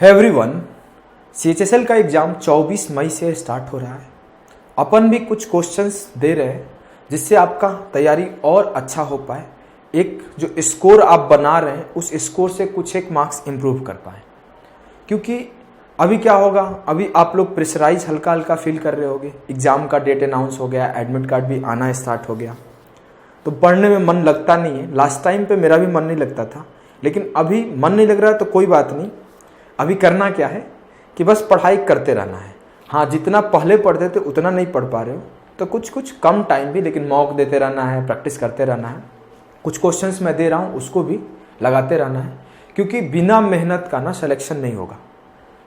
है everyone, CHSL का exam 24 मई से स्टार्ट हो रहा है। अपन भी कुछ क्वेश्चंस दे रहे हैं जिससे आपका तैयारी और अच्छा हो पाए। एक जो स्कोर आप बना रहे हैं उस स्कोर से कुछ एक मार्क्स इम्प्रूव कर पाए। क्योंकि अभी क्या होगा, अभी आप लोग प्रेशराइज हल्का हल्का फील कर रहे होगे। एग्ज़ाम का डेट अनाउंस हो गया, एडमिट कार्ड भी आना स्टार्ट हो गया, तो पढ़ने में मन लगता नहीं है। लास्ट टाइम पे मेरा भी मन नहीं लगता था, लेकिन अभी मन नहीं लग रहा है तो कोई बात नहीं। अभी करना क्या है कि बस पढ़ाई करते रहना है। हाँ, जितना पहले पढ़ते थे उतना नहीं पढ़ पा रहे हो तो कुछ कुछ कम टाइम भी, लेकिन मॉक देते रहना है, प्रैक्टिस करते रहना है। कुछ क्वेश्चंस मैं दे रहा हूँ उसको भी लगाते रहना है, क्योंकि बिना मेहनत का ना सिलेक्शन नहीं होगा।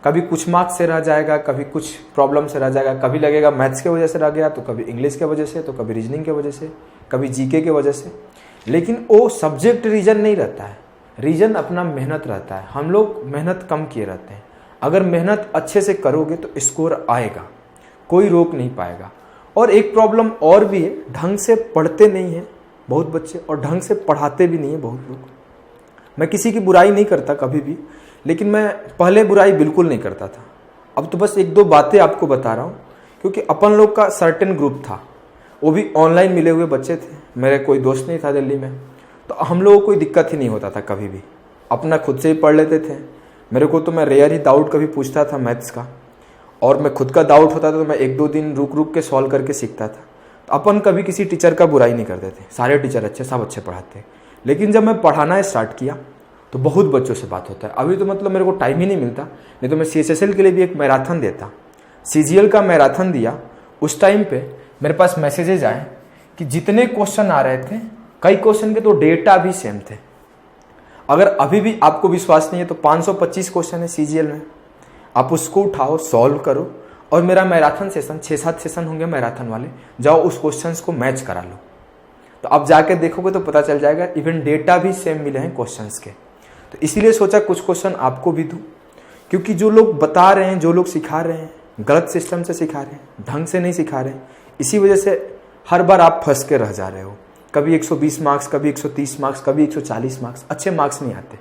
कभी कुछ मार्क्स से रह जाएगा, कभी कुछ प्रॉब्लम से रह जाएगा, कभी लगेगा मैथ्स के वजह से रह गया, तो कभी इंग्लिश के वजह से, तो कभी रीजनिंग के वजह से, कभी जीके के वजह से। लेकिन वो सब्जेक्ट रीजन नहीं रहता है, रीजन अपना मेहनत रहता है। हम लोग मेहनत कम किए रहते हैं। अगर मेहनत अच्छे से करोगे तो स्कोर आएगा, कोई रोक नहीं पाएगा। और एक प्रॉब्लम और भी है, ढंग से पढ़ते नहीं हैं बहुत बच्चे और ढंग से पढ़ाते भी नहीं है बहुत लोग। मैं किसी की बुराई नहीं करता कभी भी, लेकिन मैं पहले बुराई बिल्कुल नहीं करता था। अब तो बस एक दो बातें आपको बता रहा हूँ, क्योंकि अपन लोग का सर्टेन ग्रुप था, वो भी ऑनलाइन मिले हुए बच्चे थे। मेरे कोई दोस्त नहीं था दिल्ली में, तो हम लोगों को कोई दिक्कत ही नहीं होता था कभी भी। अपना खुद से ही पढ़ लेते थे। मेरे को तो मैं रेयर ही डाउट कभी पूछता था मैथ्स का, और मैं खुद का डाउट होता था तो मैं एक दो दिन रुक रुक के सॉल्व करके सीखता था। तो अपन कभी किसी टीचर का बुराई नहीं करते थे, सारे टीचर अच्छे, सब अच्छे पढ़ाते। लेकिन जब मैं पढ़ाना स्टार्ट किया तो बहुत बच्चों से बात होता है। अभी तो मतलब मेरे को टाइम ही नहीं मिलता, नहीं तो मैं सीएचएसएल के लिए भी एक मैराथन देता। सीजीएल का मैराथन दिया, उस टाइम पे मेरे पास मैसेजेज आए कि जितने क्वेश्चन आ रहे थे, कई क्वेश्चन के तो डेटा भी सेम थे। अगर अभी भी आपको विश्वास नहीं है तो 525 क्वेश्चन है सीजीएल में, आप उसको उठाओ, सॉल्व करो, और मेरा मैराथन सेशन 6-7 सेशन होंगे मैराथन वाले, जाओ उस क्वेश्चंस को मैच करा लो। तो अब जाके देखोगे तो पता चल जाएगा, इवन डेटा भी सेम मिले हैं क्वेश्चंस के। तो इसीलिए सोचा कुछ क्वेश्चन आपको भी दूं, क्योंकि जो लोग बता रहे हैं, जो लोग सिखा रहे हैं, गलत सिस्टम से सिखा रहे हैं, ढंग से नहीं सिखा रहे हैं। इसी वजह से हर बार आप फंस के रह जा रहे हो। कभी 120 मार्क्स, कभी 130 मार्क्स, कभी 140 मार्क्स, अच्छे मार्क्स नहीं आते।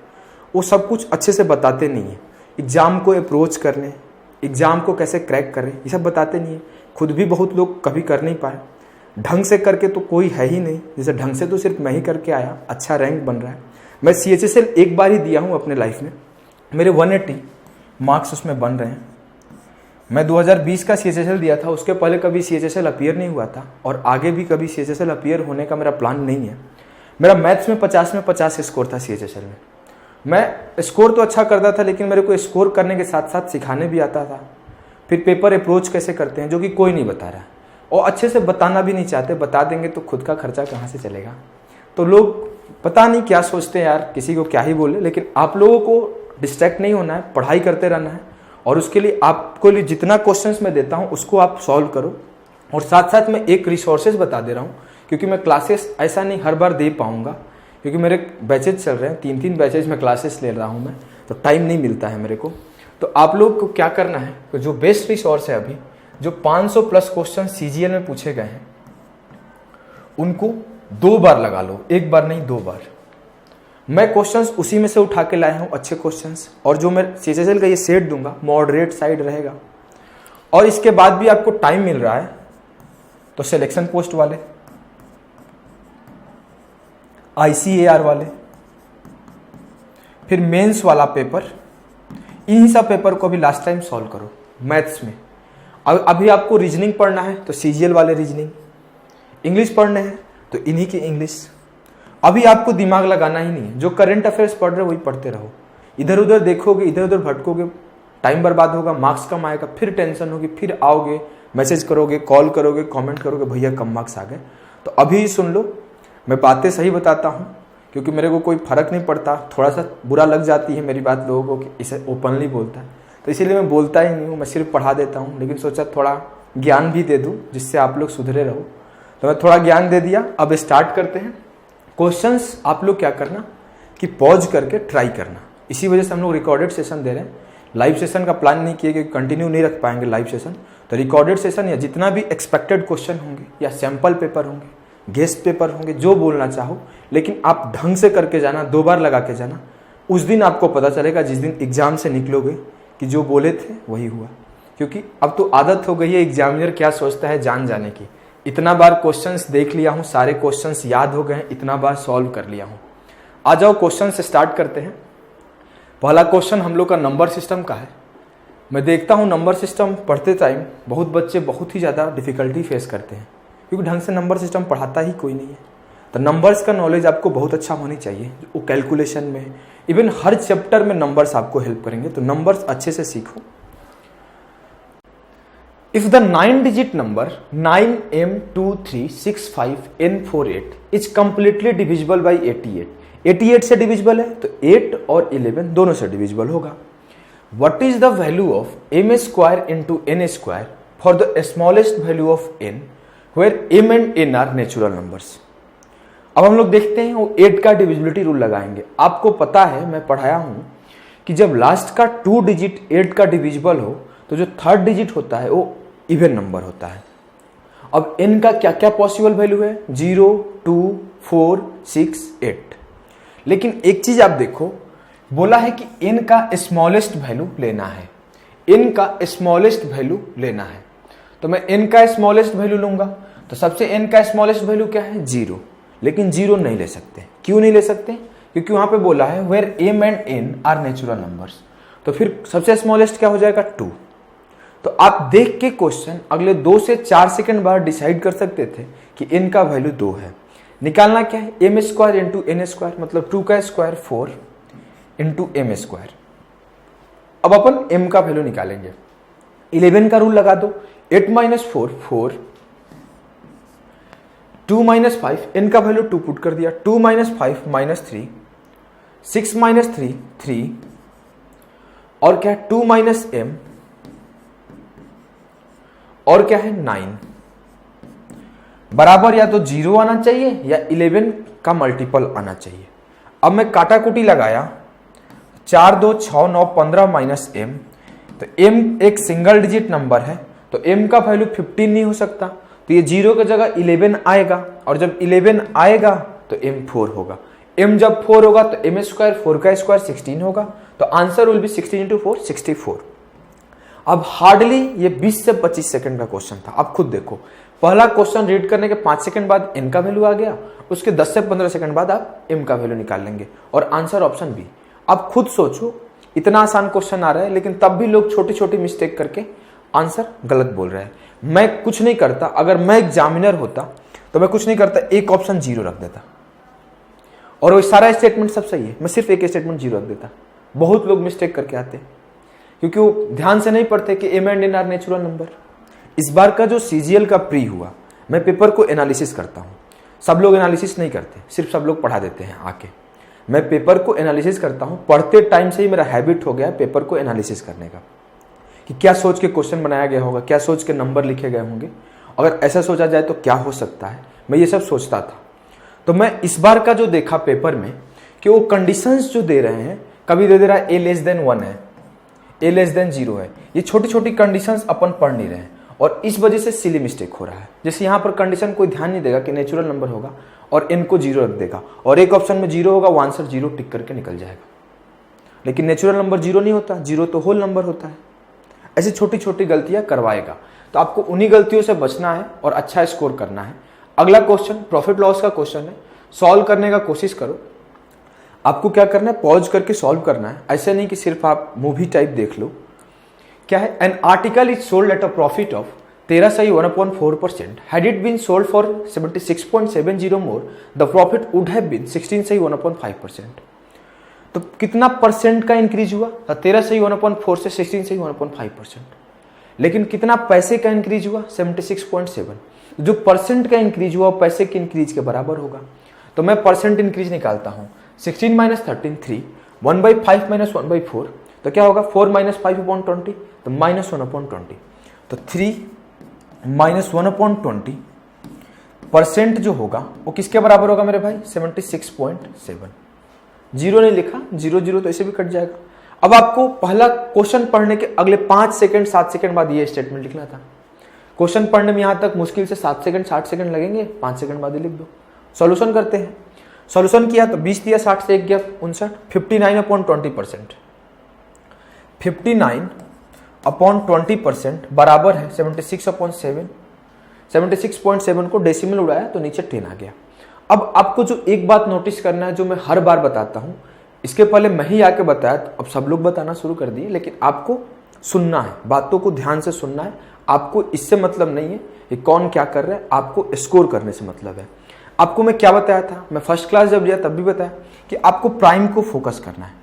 वो सब कुछ अच्छे से बताते नहीं है। एग्ज़ाम को अप्रोच करने, एग्ज़ाम को कैसे क्रैक करें, ये सब बताते नहीं है। खुद भी बहुत लोग कभी कर नहीं पाए ढंग से करके, तो कोई है ही नहीं। जैसे ढंग से तो सिर्फ मैं ही करके आया, अच्छा रैंक बन रहा है। मैं सीएचएसएल एक बार ही दिया हूँ अपने लाइफ में, मेरे 180 मार्क्स उसमें बन रहे हैं। मैं 2020 का सीएचएसएल दिया था, उसके पहले कभी सीएचएसएल अपीयर नहीं हुआ था, और आगे भी कभी सीएचएसएल अपीयर होने का मेरा प्लान नहीं है। मेरा मैथ्स में 50 में 50 स्कोर था सीएचएसएल में। मैं स्कोर तो अच्छा करता था, लेकिन मेरे को स्कोर करने के साथ साथ सिखाने भी आता था। फिर पेपर अप्रोच कैसे करते हैं, जो कि कोई नहीं बता रहा है, और अच्छे से बताना भी नहीं चाहते। बता देंगे तो खुद का खर्चा कहाँ से चलेगा। तो लोग पता नहीं क्या सोचते हैं यार, किसी को क्या ही बोले। लेकिन आप लोगों को डिस्ट्रैक्ट नहीं होना है, पढ़ाई करते रहना है, और उसके लिए आपको लिए जितना क्वेश्चंस मैं देता हूं उसको आप सॉल्व करो। और साथ साथ मैं एक रिसोर्सेज बता दे रहा हूं, क्योंकि मैं क्लासेस ऐसा नहीं हर बार दे पाऊंगा, क्योंकि मेरे बैचेज चल रहे हैं, 3-3 बैचेज में क्लासेस ले रहा हूं मैं, तो टाइम नहीं मिलता है मेरे को। तो आप लोग को क्या करना है, तो जो बेस्ट रिसोर्स है अभी, जो 500 प्लस क्वेश्चन सीजीएल में पूछे गए हैं, उनको 2 बार लगा लो, एक बार नहीं 2 बार। मैं क्वेश्चंस उसी में से उठा के लाया हूं, अच्छे क्वेश्चंस। और जो मैं सीएचएसएल का ये सेट दूंगा, मॉडरेट साइड रहेगा। और इसके बाद भी आपको टाइम मिल रहा है तो सिलेक्शन पोस्ट वाले, आईसीएआर वाले, फिर मेंस वाला पेपर, इन्हीं सब पेपर को भी लास्ट टाइम सॉल्व करो मैथ्स में। अभी आपको रीजनिंग पढ़ना है तो सीजीएल वाले रीजनिंग, इंग्लिश पढ़ने हैं तो इन्हीं की इंग्लिश। अभी आपको दिमाग लगाना ही नहीं है, जो करंट अफेयर्स पढ़ रहे हो वही पढ़ते रहो। इधर उधर देखोगे, इधर उधर भटकोगे, टाइम बर्बाद होगा, मार्क्स कम आएगा, फिर टेंशन होगी, फिर आओगे, मैसेज करोगे, कॉल करोगे, कमेंट करोगे, भैया कम मार्क्स आ गए। तो अभी सुन लो, मैं बातें सही बताता हूँ, क्योंकि मेरे को कोई फर्क नहीं पड़ता। थोड़ा सा बुरा लग जाती है मेरी बात लोगों को कि इसे ओपनली बोलता है, तो इसीलिए मैं बोलता ही नहीं हूँ, मैं सिर्फ पढ़ा देता हूँ। लेकिन सोचा थोड़ा ज्ञान भी दे दूँ जिससे आप लोग सुधरे रहो, तो मैं थोड़ा ज्ञान दे दिया। अब स्टार्ट करते हैं। क्वेश्चंस आप लोग क्या करना कि पॉज करके ट्राई करना। इसी वजह से हम लोग रिकॉर्डेड सेशन दे रहे हैं। लाइव सेशन का प्लान नहीं किए, क्योंकि कंटिन्यू नहीं रख पाएंगे लाइव सेशन। तो रिकॉर्डेड सेशन या जितना भी एक्सपेक्टेड क्वेश्चन होंगे, या सैम्पल पेपर होंगे, गेस्ट पेपर होंगे, जो बोलना चाहो, लेकिन आप ढंग से करके जाना, 2 बार लगा के जाना। उस दिन आपको पता चलेगा, जिस दिन एग्जाम से निकलोगे कि जो बोले थे वही हुआ, क्योंकि अब तो आदत हो गई है एग्जामिनर क्या सोचता है जान जाने की। इतना बार क्वेश्चंस देख लिया हूँ, सारे क्वेश्चंस याद हो गए हैं, इतना बार सॉल्व कर लिया हूँ। आ जाओ क्वेश्चन से स्टार्ट करते हैं। पहला क्वेश्चन हम लोग का नंबर सिस्टम का है। मैं देखता हूँ नंबर सिस्टम पढ़ते टाइम बहुत बच्चे बहुत ही ज़्यादा डिफिकल्टी फेस करते हैं, क्योंकि ढंग से नंबर सिस्टम पढ़ाता ही कोई नहीं है। तो नंबर्स का नॉलेज आपको बहुत अच्छा होनी चाहिए, वो कैलकुलेशन में, इवन हर चैप्टर में नंबर्स आपको हेल्प करेंगे, तो नंबर्स अच्छे से सीखो। If the 9-digit number 9m2365n48 is completely divisible by 88, 88 से डिविजिबल है तो 8 और 11 दोनों से डिविजिबल होगा। What is the value of m square into n square for the smallest value of n where m and n are natural numbers? अब हम लोग देखते हैं वो 8 का डिविजिबिलिटी रूल लगाएंगे। आपको पता है, मैं पढ़ाया हूं कि जब लास्ट का 2 डिजिट 8 का डिविजिबल हो तो जो थर्ड डिजिट होता है वो इवन नंबर होता है। अब n का क्या क्या पॉसिबल वैल्यू है? 0, 2, 4, 6, 8। लेकिन एक चीज आप देखो, बोला है कि n का स्मॉलेस्ट वैल्यू लेना है, n का स्मॉलेस्ट वैल्यू लेना है। तो मैं n का स्मॉलेस्ट वैल्यू लूंगा, तो सबसे n का स्मॉलेस्ट वैल्यू क्या है? 0। लेकिन 0 नहीं ले सकते। क्यों नहीं ले सकते? क्योंकि वहां पे बोला है where m and n are natural numbers. तो फिर सबसे स्मॉलेस्ट क्या हो जाएगा? 2। तो आप देख के क्वेश्चन अगले 2 से 4 सेकंड बाद डिसाइड कर सकते थे कि n का वैल्यू 2 है। निकालना क्या है? m square into n square, मतलब 2 का स्क्वायर 4 इंटू m स्क्वायर। अब अपन m का वैल्यू निकालेंगे। 11 का रूल लगा दो, 8 माइनस 4 4, 2 माइनस 5, n का वैल्यू 2 पुट कर दिया, 2 माइनस 5 माइनस 3, 6 माइनस 3 3, और क्या है? 2 माइनस m, और क्या है? 9 बराबर या तो 0 आना चाहिए या 11 का मल्टीपल आना चाहिए। अब मैं काटाकुटी लगाया, 4 2 6 9 15 माइनस m, तो m एक सिंगल डिजिट नंबर है तो m का वैल्यू 15 नहीं हो सकता, तो ये 0 की जगह 11 आएगा, और जब 11 आएगा तो m 4 होगा। m जब 4 होगा तो m स्क्वायर 4 का स्क्वायर 16 होगा, तो आंसर विल बी 16 इंटू 4 64। अब हार्डली ये 20 से 25 सेकंड का क्वेश्चन था। आप खुद देखो, पहला क्वेश्चन रीड करने के 5 सेकंड बाद n का वैल्यू आ गया, उसके 10 से 15 सेकंड बाद आप m का वैल्यू निकाल लेंगे, और आंसर ऑप्शन बी। आप खुद सोचो, इतना आसान क्वेश्चन आ रहा है लेकिन तब भी लोग छोटी छोटी मिस्टेक करके आंसर गलत बोल रहे हैं। मैं कुछ नहीं करता, अगर मैं एग्जामिनर होता तो मैं कुछ नहीं करता, एक ऑप्शन 0 रख देता और वो सारा स्टेटमेंट सब सही है, मैं सिर्फ एक स्टेटमेंट 0 रख देता। बहुत लोग मिस्टेक करके आते हैं क्योंकि वो ध्यान से नहीं पढ़ते कि m and n are natural number. इस बार का जो CGL का प्री हुआ, मैं पेपर को एनालिसिस करता हूँ, सब लोग एनालिसिस नहीं करते, सिर्फ सब लोग पढ़ा देते हैं आके। मैं पेपर को एनालिसिस करता हूँ, पढ़ते टाइम से ही मेरा हैबिट हो गया पेपर को एनालिसिस करने का, कि क्या सोच के क्वेश्चन बनाया गया होगा, क्या सोच के नंबर लिखे गए होंगे, अगर ऐसा सोचा जाए तो क्या हो सकता है, मैं ये सब सोचता था। तो मैं इस बार का जो देखा पेपर में कि वो कंडीशंस जो दे रहे हैं, कभी दे रहा है a लेस देन 1 है, a लेस देन 0 है, ये छोटी छोटी कंडीशंस अपन पढ़ नहीं रहे हैं और इस वजह से सिली मिस्टेक हो रहा है। जैसे यहाँ पर कंडीशन कोई ध्यान नहीं देगा कि नेचुरल नंबर होगा और n को 0 रख देगा, और एक ऑप्शन में 0 होगा, वो आंसर 0 टिक करके निकल जाएगा। लेकिन नेचुरल नंबर 0 नहीं होता, 0 तो होल नंबर होता है। ऐसी छोटी छोटी गलतियां करवाएगा, तो आपको उन्हीं गलतियों से बचना है और अच्छा स्कोर करना है। अगला क्वेश्चन प्रॉफिट लॉस का क्वेश्चन है, सॉल्व करने का कोशिश करो। आपको क्या करना है? पॉज करके सॉल्व करना है, ऐसे नहीं कि सिर्फ आप मूवी टाइप देख लो। क्या है? An article is sold at a profit of 13.1% had it been sold for 76.70 more, the profit would have been 16.1%। तो कितना परसेंट का इंक्रीज हुआ? 13.1% से 16.1%। लेकिन कितना पैसे का इंक्रीज हुआ? 76.7। जो परसेंट का इंक्रीज हुआ पैसे के इंक्रीज के बराबर होगा। तो मैं परसेंट इंक्रीज निकालता हूं, 16 माइनस 13 3, 1/5 माइनस 1/4, तो क्या होगा? 4 माइनस 5/20, तो माइनस 1/20। तो 3 माइनस 1/20 परसेंट जो होगा वो किसके बराबर होगा मेरे भाई? 76.7। 0 नहीं लिखा, 0 0 तो ऐसे भी कट जाएगा। अब आपको पहला क्वेश्चन पढ़ने के अगले 5 सेकंड 7 सेकंड बाद ये स्टेटमेंट लिखना था। क्वेश्चन पढ़ने में यहां तक मुश्किल से 7 सेकंड 60 सेकंड लगेंगे, 5 सेकंड बाद ही लिख दो। सॉल्यूशन करते हैं। सॉल्यूशन किया तो 20 दिया, 60 से 1 गया 59, 59/20%। 59 अपॉन 20% बराबर है 76/7। 76.7 को डेसिमल उड़ाया तो नीचे 10 आ गया। अब आपको जो एक बात नोटिस करना है, जो मैं हर बार बताता हूं, इसके पहले मैं ही आके बताया तो अब सब लोग बताना शुरू कर दिए, लेकिन आपको सुनना है, बातों को ध्यान से सुनना है। आपको इससे मतलब नहीं है कि कौन क्या कर रहा है, आपको स्कोर करने से मतलब है। आपको मैं क्या बताया था, मैं फर्स्ट क्लास जब लिया तब भी बताया कि आपको प्राइम को फोकस करना है।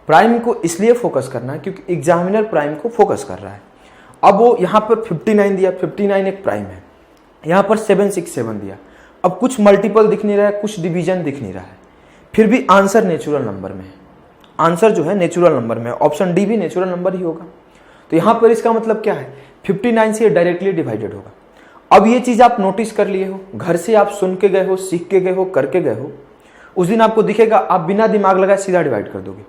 प्राइम को इसलिए फोकस करना है क्योंकि एग्जामिनर प्राइम को फोकस कर रहा है। अब वो यहाँ पर 59 दिया, 59 एक प्राइम है, यहाँ पर 767 दिया। अब कुछ मल्टीपल दिख नहीं रहा है, कुछ डिवीजन दिख नहीं रहा है, फिर भी आंसर नेचुरल नंबर में है। आंसर जो है नेचुरल नंबर में, ऑप्शन डी भी नेचुरल नंबर ही होगा। तो यहाँ पर इसका मतलब क्या है, 59 से डायरेक्टली डिवाइडेड होगा। अब ये चीज आप नोटिस कर लिए हो, घर से आप सुन के गए हो, सीख के गए हो, करके गए हो, उस दिन आपको दिखेगा, आप बिना दिमाग लगाए सीधा डिवाइड कर दोगे।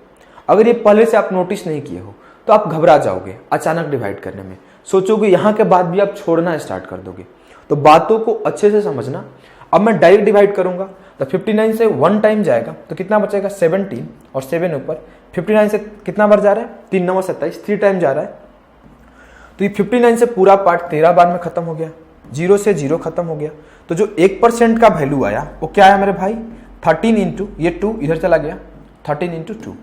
अगर ये पहले से आप नोटिस नहीं किए हो तो आप घबरा जाओगे अचानक डिवाइड करने में, सोचोगे यहाँ के बाद भी आप छोड़ना स्टार्ट कर दोगे। तो बातों को अच्छे से समझना। अब मैं डायरेक्ट डिवाइड करूंगा तो 59 से 1 टाइम जाएगा तो कितना बचेगा 17 और 7 ऊपर। 59 से कितना बार जा रहा है, 3 9 27, 3 टाइम जा रहा है। तो ये 59 से पूरा पार्ट 13 बार में खत्म हो गया, 0 से 0 खत्म हो गया। तो जो 1% का वैल्यू आया वो क्या है मेरे भाई, 13 इंटू ये 2 इधर चला गया, 13 इंटू 2।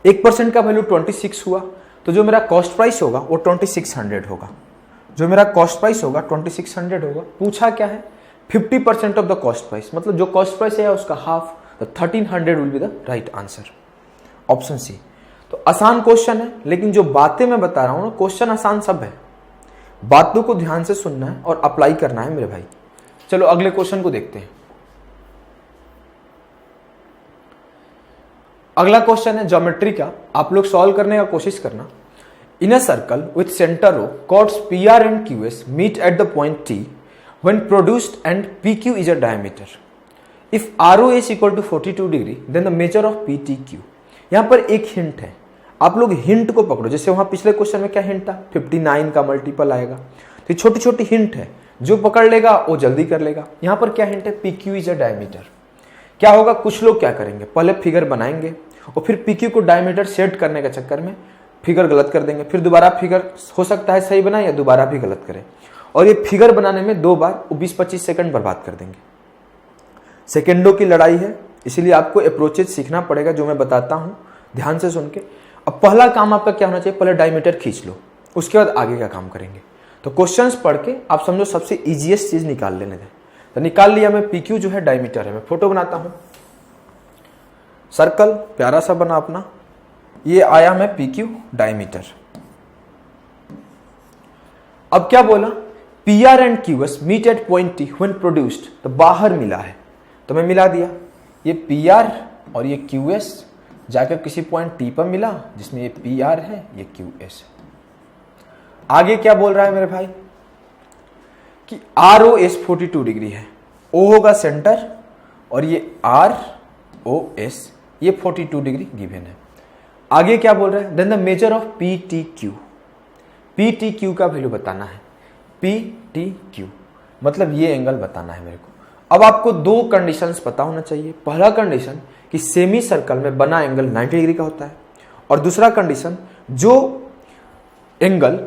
1% का वैल्यू 26 हुआ, तो जो मेरा कॉस्ट प्राइस होगा वो 2600 होगा। जो मेरा कॉस्ट प्राइस होगा 2600 होगा। पूछा क्या है, 50% ऑफ द कॉस्ट प्राइस, मतलब जो कॉस्ट प्राइस है उसका हाफ, तो 1300 will be the right answer, option C. तो आसान क्वेश्चन है, लेकिन जो बातें मैं बता रहा हूं ना, क्वेश्चन आसान सब है, बातों को ध्यान से सुनना है और अप्लाई करना है मेरे भाई। चलो अगले क्वेश्चन को देखते हैं। अगला क्वेश्चन है ज्योमेट्री का, आप लोग सॉल्व करने का कोशिश करना। In a circle with centre O chords PR and QS meet at the point T when produced and PQ is a diameter. If ROS equal to 42 degree, then the measure of PTQ. यहां पर एक hint है, आप लोग hint को पकड़ो। जैसे वहां पिछले क्वेश्चन में क्या हिंट था, 59 का मल्टीपल आएगा। तो ये छोटी छोटी हिंट है, जो पकड़ लेगा वो जल्दी कर लेगा। यहां पर क्या हिंट है, PQ इज अ डायमीटर। क्या होगा, कुछ लोग क्या करेंगे, पहले फिगर बनाएंगे और फिर PQ को डायमीटर सेट करने के चक्कर में फिगर गलत कर देंगे, फिर दोबारा फिगर हो सकता है सही बनाए या दोबारा भी गलत करें, और ये फिगर बनाने में 2 बार 20-25 सेकंड बर्बाद कर देंगे। सेकंडों की लड़ाई है, इसीलिए आपको अप्रोचेज सीखना पड़ेगा, जो मैं बताता हूं ध्यान से सुन के। अब पहला काम आपका क्या होना चाहिए, पहले डायमीटर खींच लो, उसके बाद आगे का काम करेंगे। तो क्वेश्चंस पढ़ के आप समझो सबसे इजीएस्ट चीज निकाल लेने दें। तो निकाल लिया मैं, PQ जो है डायमीटर है। मैं फोटो बनाता हूं, सर्कल प्यारा सा बना अपना, ये आया मैं PQ डायमीटर। अब क्या बोला, PR and QS meet at point T when produced, तो बाहर मिला है तो मैं मिला दिया। ये PR और ये QS जाकर किसी पॉइंट T पर मिला, जिसमें ये PR है ये QS है। आगे क्या बोल रहा है मेरे भाई कि ROS 42 डिग्री है, O होगा सेंटर और ये ROS ये 42 डिग्री गिवन है। आगे क्या बोल रहा है, then the measure of PTQ। PTQ का वैल्यू बताना है, PTQ मतलब ये एंगल बताना है मेरे को। अब आपको 2 कंडीशंस पता होना चाहिए। पहला कंडीशन कि सेमी सर्कल में बना एंगल 90 डिग्री का होता है, और दूसरा कंडीशन जो एंगल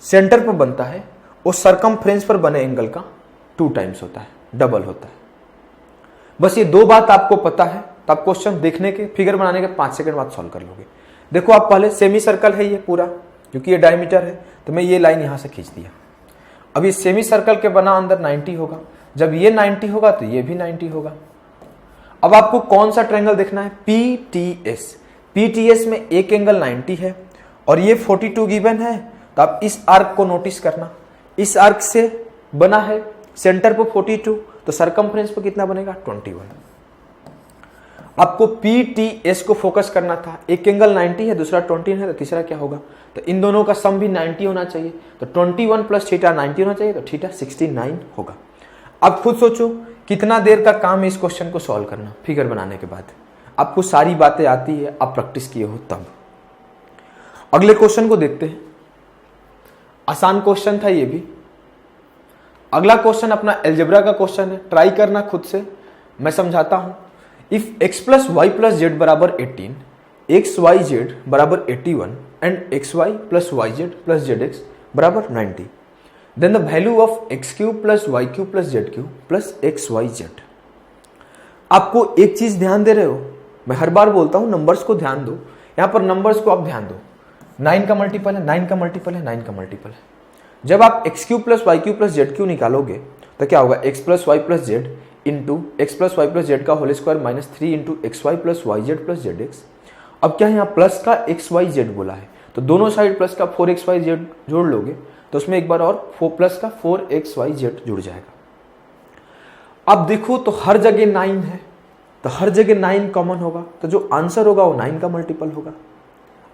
सेंटर पर बनता है वो सरकमफ्रेंस पर बने एंगल का 2 टाइम्स होता है, डबल होता है। बस ये 2 बात आपको पता है, तो आप क्वेश्चन देखने के, फिगर बनाने के 5 सेकंड बाद सॉल्व कर लोगे। देखो आप पहले सेमी सर्कल है ये पूरा, क्योंकि ये डायमीटर है तो मैं ये लाइन यहां से खींच दिया। अब ये सेमी सर्कल के बना अंदर 90 होगा, जब ये 90 होगा तो ये भी 90 होगा। अब आपको कौन सा ट्रायंगल देखना है, PTS। PTS में एक एंगल 90 है और ये 42 गिवन है, तो आप इस आर्क को नोटिस करना। इस आर्क से बना है सेंटर पर 42, तो सरकमफ्रेंस पर कितना बनेगा 21। आपको PTS को फोकस करना था, एक एंगल 90 है दूसरा 20 है, तो तीसरा क्या होगा, तो इन दोनों का सम भी 90 होना चाहिए। तो 21 प्लस थीटा 90 होना चाहिए, तो थीटा 69 होगा। अब खुद सोचो कितना देर का काम है इस क्वेश्चन को सॉल्व करना। फिगर बनाने के बाद आपको सारी बातें आती है, आप प्रैक्टिस किए हो तब। अगले क्वेश्चन को देखते हैं, आसान क्वेश्चन था ये भी। अगला क्वेश्चन अपना अलजेब्रा का क्वेश्चन है, ट्राई करना खुद से, मैं समझाता हूं। If x plus y plus z बराबर 18, एक्स वाई जेड बराबर 81 and x y plus y z plus z x बराबर 90, then the value of x cube plus y cube plus z cube plus x y z. आपको एक चीज ध्यान दे रहे हो, मैं हर बार बोलता हूं नंबर्स को ध्यान दो, यहां पर नंबर्स को आप ध्यान दो। 9 का मल्टीपल है, 9 का मल्टीपल है, 9 का मल्टीपल है। जब आप x cube plus y cube plus z cube निकालोगे तो क्या होगा, x plus y plus z into x plus y plus z का whole square minus 3 into x y plus y z plus z x. अब क्या यहाँ plus का x y Z बोला है, तो दोनों साइड प्लस का 4 XY Z जोड़ लोगे तो उसमें एक बार और प्लस का 4 XY Z जुड़ जाएगा। अब देखो तो हर जगह 9 है, तो हर जगह 9 कॉमन होगा, तो जो आंसर होगा वो 9 का मल्टीपल होगा।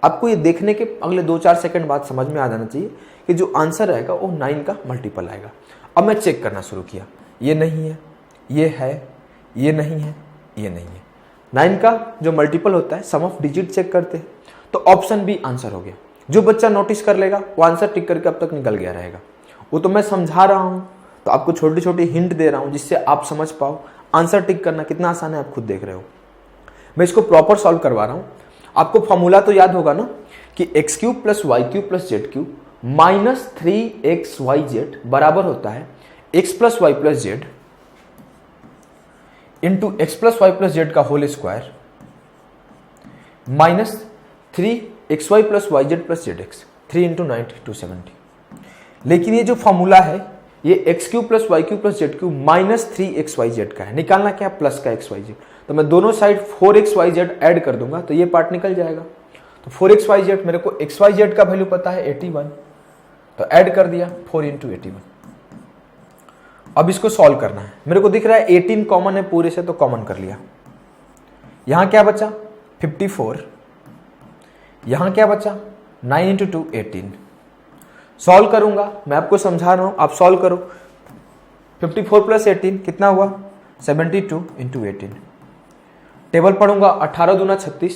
आपको ये देखने के अगले 2-4 सेकंड बाद समझ में आ जाना चाहिए कि जो आंसर आएगा वो 9 का मल्टीपल आएगा। अब मैं चेक करना शुरू किया, ये नहीं है, ये है, ये नहीं है, ये नहीं है। 9 का जो मल्टीपल होता है सम ऑफ डिजिट चेक करते हैं, तो ऑप्शन बी आंसर हो गया। जो बच्चा नोटिस कर लेगा वो आंसर टिक करके अब तक निकल गया रहेगा। वो तो मैं समझा रहा हूं, तो आपको छोटी छोटी हिंट दे रहा हूं जिससे आप समझ पाओ। आंसर टिक करना कितना आसान है आप खुद देख रहे हो। मैं इसको प्रॉपर सॉल्व करवा रहा हूं। आपको फॉर्मूला तो याद होगा ना कि x cube plus y cube plus z cube minus 3XYZ बराबर होता है x plus y plus z into x plus y plus z का whole square minus 3XY plus y z plus z x, 3 into 90 270। लेकिन ये जो formula है ये x cube plus y cube plus z cube minus 3XYZ का है। निकालना क्या, प्लस का XYZ, तो मैं दोनों साइड 4XYZ ऐड कर दूंगा तो ये पार्ट निकल जाएगा। तो 4XYZ, मेरे को XYZ का वैल्यू पता है 81, तो ऐड कर दिया 4 इंटू 81। अब इसको सॉल्व करना है। मेरे को दिख रहा है 18 कॉमन है पूरे से, तो कॉमन कर लिया। यहां क्या बचा 54, यहां क्या बचा 9 इंटू 2 18। सॉल्व करूंगा, मैं आपको समझा रहा हूं, आप सॉल्व करो। 54 प्लस 18 कितना हुआ 72 इंटू 18। टेबल पढ़ूंगा 18 दूना 36,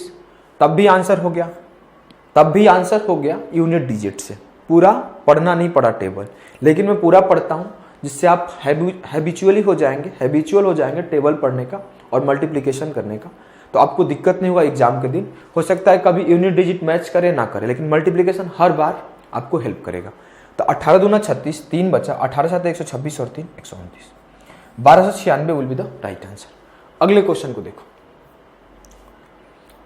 तब भी आंसर हो गया, तब भी आंसर हो गया यूनिट डिजिट से। पूरा पढ़ना नहीं पड़ा टेबल, लेकिन मैं पूरा पढ़ता हूं जिससे आप हैबिचुअली हो जाएंगे, हैबिचुअल हो जाएंगे टेबल पढ़ने का और मल्टीप्लिकेशन करने का। तो आपको दिक्कत नहीं होगा एग्जाम के दिन। हो सकता है कभी यूनिट डिजिट मैच करे ना करे, लेकिन मल्टीप्लिकेशन हर बार आपको हेल्प करेगा। तो 18 दूना 36, 3 बचा, 18 7 126 और 3 129, 1296 will be the right answer. अगले क्वेश्चन को देखो।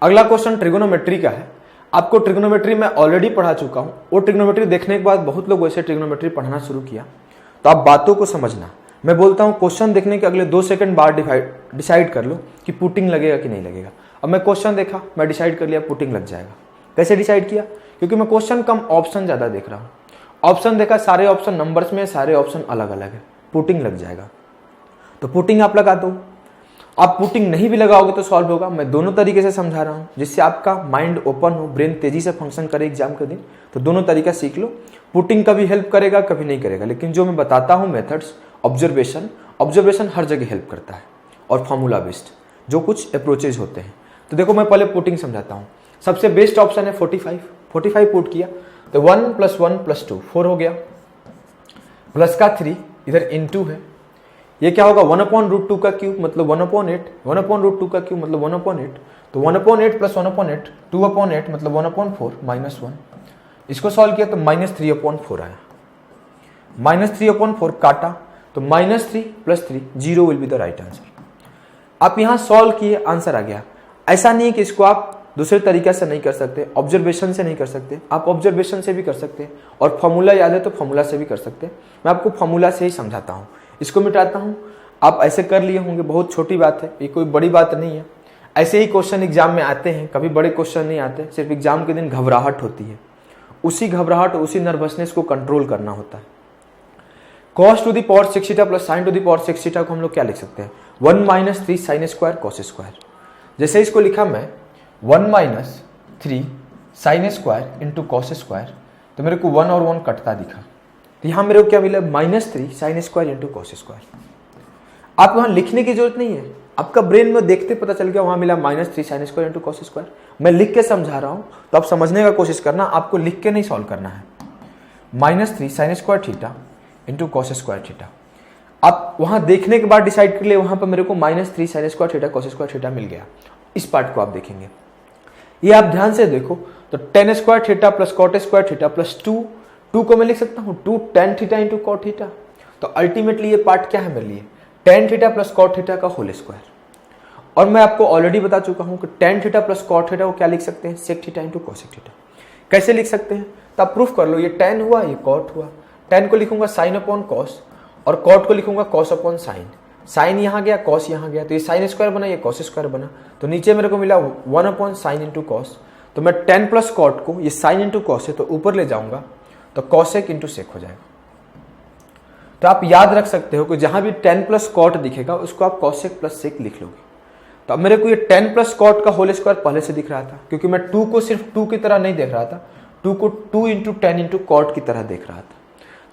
अगला क्वेश्चन ट्रिगोनोमेट्री का है। आपको ट्रिगोनोमेट्री मैं ऑलरेडी पढ़ा चुका हूं। वो ट्रिगोनोमेट्री देखने के बाद बहुत लोग वैसे ट्रिगोनोमेट्री पढ़ना शुरू किया, तो आप बातों को समझना। मैं बोलता हूं क्वेश्चन देखने के अगले 2 सेकंड बाद डिसाइड कर लो कि पुटिंग लगेगा कि नहीं लगेगा। अब मैं क्वेश्चन देखा, मैं डिसाइड कर लिया पुटिंग लग जाएगा। कैसे डिसाइड किया, क्योंकि मैं क्वेश्चन कम ऑप्शन ज्यादा देख रहा हूं। ऑप्शन देखा, सारे ऑप्शन नंबर्स में, सारे ऑप्शन अलग अलग है, पुटिंग लग जाएगा। तो पुटिंग आप लगा दो। आप पुटिंग नहीं भी लगाओगे तो सॉल्व होगा। मैं दोनों तरीके से समझा रहा हूं जिससे आपका माइंड ओपन हो, ब्रेन तेजी से फंक्शन करे एग्जाम के दिन। तो दोनों तरीका सीख लो। पुटिंग कभी हेल्प करेगा, कभी नहीं करेगा, लेकिन जो मैं बताता हूं मेथड्स, ऑब्जर्वेशन हर जगह हेल्प करता है, और फॉर्मूला बेस्ड जो कुछ अप्रोचेज होते हैं। तो देखो मैं पहले पुटिंग समझाता हूं। सबसे बेस्ट ऑप्शन है 45 पुट किया तो 1 + 1 + 2 4 हो गया, प्लस का 3 इधर इनटू है। ये क्या होगा 1/√2 का क्यूब मतलब 1/8, 1/√2 का क्यूब मतलब 1/8, तो 1/8 + 1/8 2/8 मतलब 1/4 -1। इसको सॉल्व किया तो -3/4 आया। -3/4 काटा तो -3 + 3 0 will be the right answer. आप यहां सॉल्व किए, आंसर आ गया। ऐसा नहीं कि इसको आप दूसरे तरीके से नहीं कर सकते, ऑब्जर्वेशन से नहीं कर सकते, आप ऑब्जर्वेशन से भी कर सकते हैं, और फॉर्मूला याद है तो फॉर्मूला से भी कर सकते हैं। मैं आपको फॉर्मूला से ही समझाता हूं, इसको मिटाता हूं। आप ऐसे कर लिए होंगे, बहुत छोटी बात है, ये कोई बड़ी बात नहीं है। ऐसे ही क्वेश्चन एग्जाम में आते हैं, कभी बड़े क्वेश्चन नहीं आते। सिर्फ एग्जाम के दिन घबराहट होती है, उसी घबराहट, उसी नर्वसनेस को कंट्रोल करना होता है। cos to the power 6 theta plus sin to the power 6 theta को हम लोग क्या लिख सकते हैं 1 - 3 sin स्क्वायर cos स्क्वायर। जैसे इसको लिखा मैं 1 - 3 sin square into cos square, तो मेरे को 1 और 1 कटता दिखा, तो यहां मेरे को क्या मिला -3 sin square into cos square. आप वहां लिखने की जरूरत नहीं है, आपका ब्रेन में देखते पता चल गया, वहां मिला -3 sin square into cos square. मैं लिख के समझा रहा हूं तो आप समझने का कोशिश करना, आपको लिख के नहीं सॉल्व करना है। -3 sin square theta into cos square theta. आप वहां देखने के बाद डिसाइड कर लिए, वहां पर मेरे को -3 sin square theta cos square theta मिल गया। इस पार्ट को आप देखेंगे, ये आप ध्यान से देखो तो tan square theta plus cot square theta plus 2 को मैं लिख सकता हूँ 2 tan theta into cot theta. तो अल्टीमेटली ये पार्ट क्या है मेरे लिए, tan theta plus cot theta का होल स्क्वायर। और मैं आपको ऑलरेडी बता चुका हूँ कि tan theta plus cot theta को क्या लिख सकते हैं, sec theta into cosec theta. कैसे लिख सकते हैं तो आप प्रूफ कर लो, ये tan हुआ ये कॉट हुआ, tan को लिखूंगा साइन अपॉन कॉस और कॉट को लिखूंगा कॉस अपॉन साइन। साइन यहाँ गया कॉस यहाँ गया तो ये साइन स्क्वायर बना ये कॉस स्क्वायर बना। तो नीचे मेरे को मिला 1 अपॉन साइन इंटू कॉस। तो मैं tan प्लस कॉट को, ये साइन इंटू कॉस है तो ऊपर ले जाऊंगा तो कॉसेक इंटू सेक हो जाएगा। तो आप याद रख सकते हो कि जहां भी tan प्लस कॉट दिखेगा उसको आप कॉसेक प्लस सेक लिख लोगे। तो अब मेरे को ये tan प्लस कॉट का होल स्क्वायर पहले से दिख रहा था क्योंकि मैं 2 को सिर्फ 2 की तरह नहीं देख रहा था, 2 को 2 इंटू टेन इंटू कॉट की तरह देख रहा था।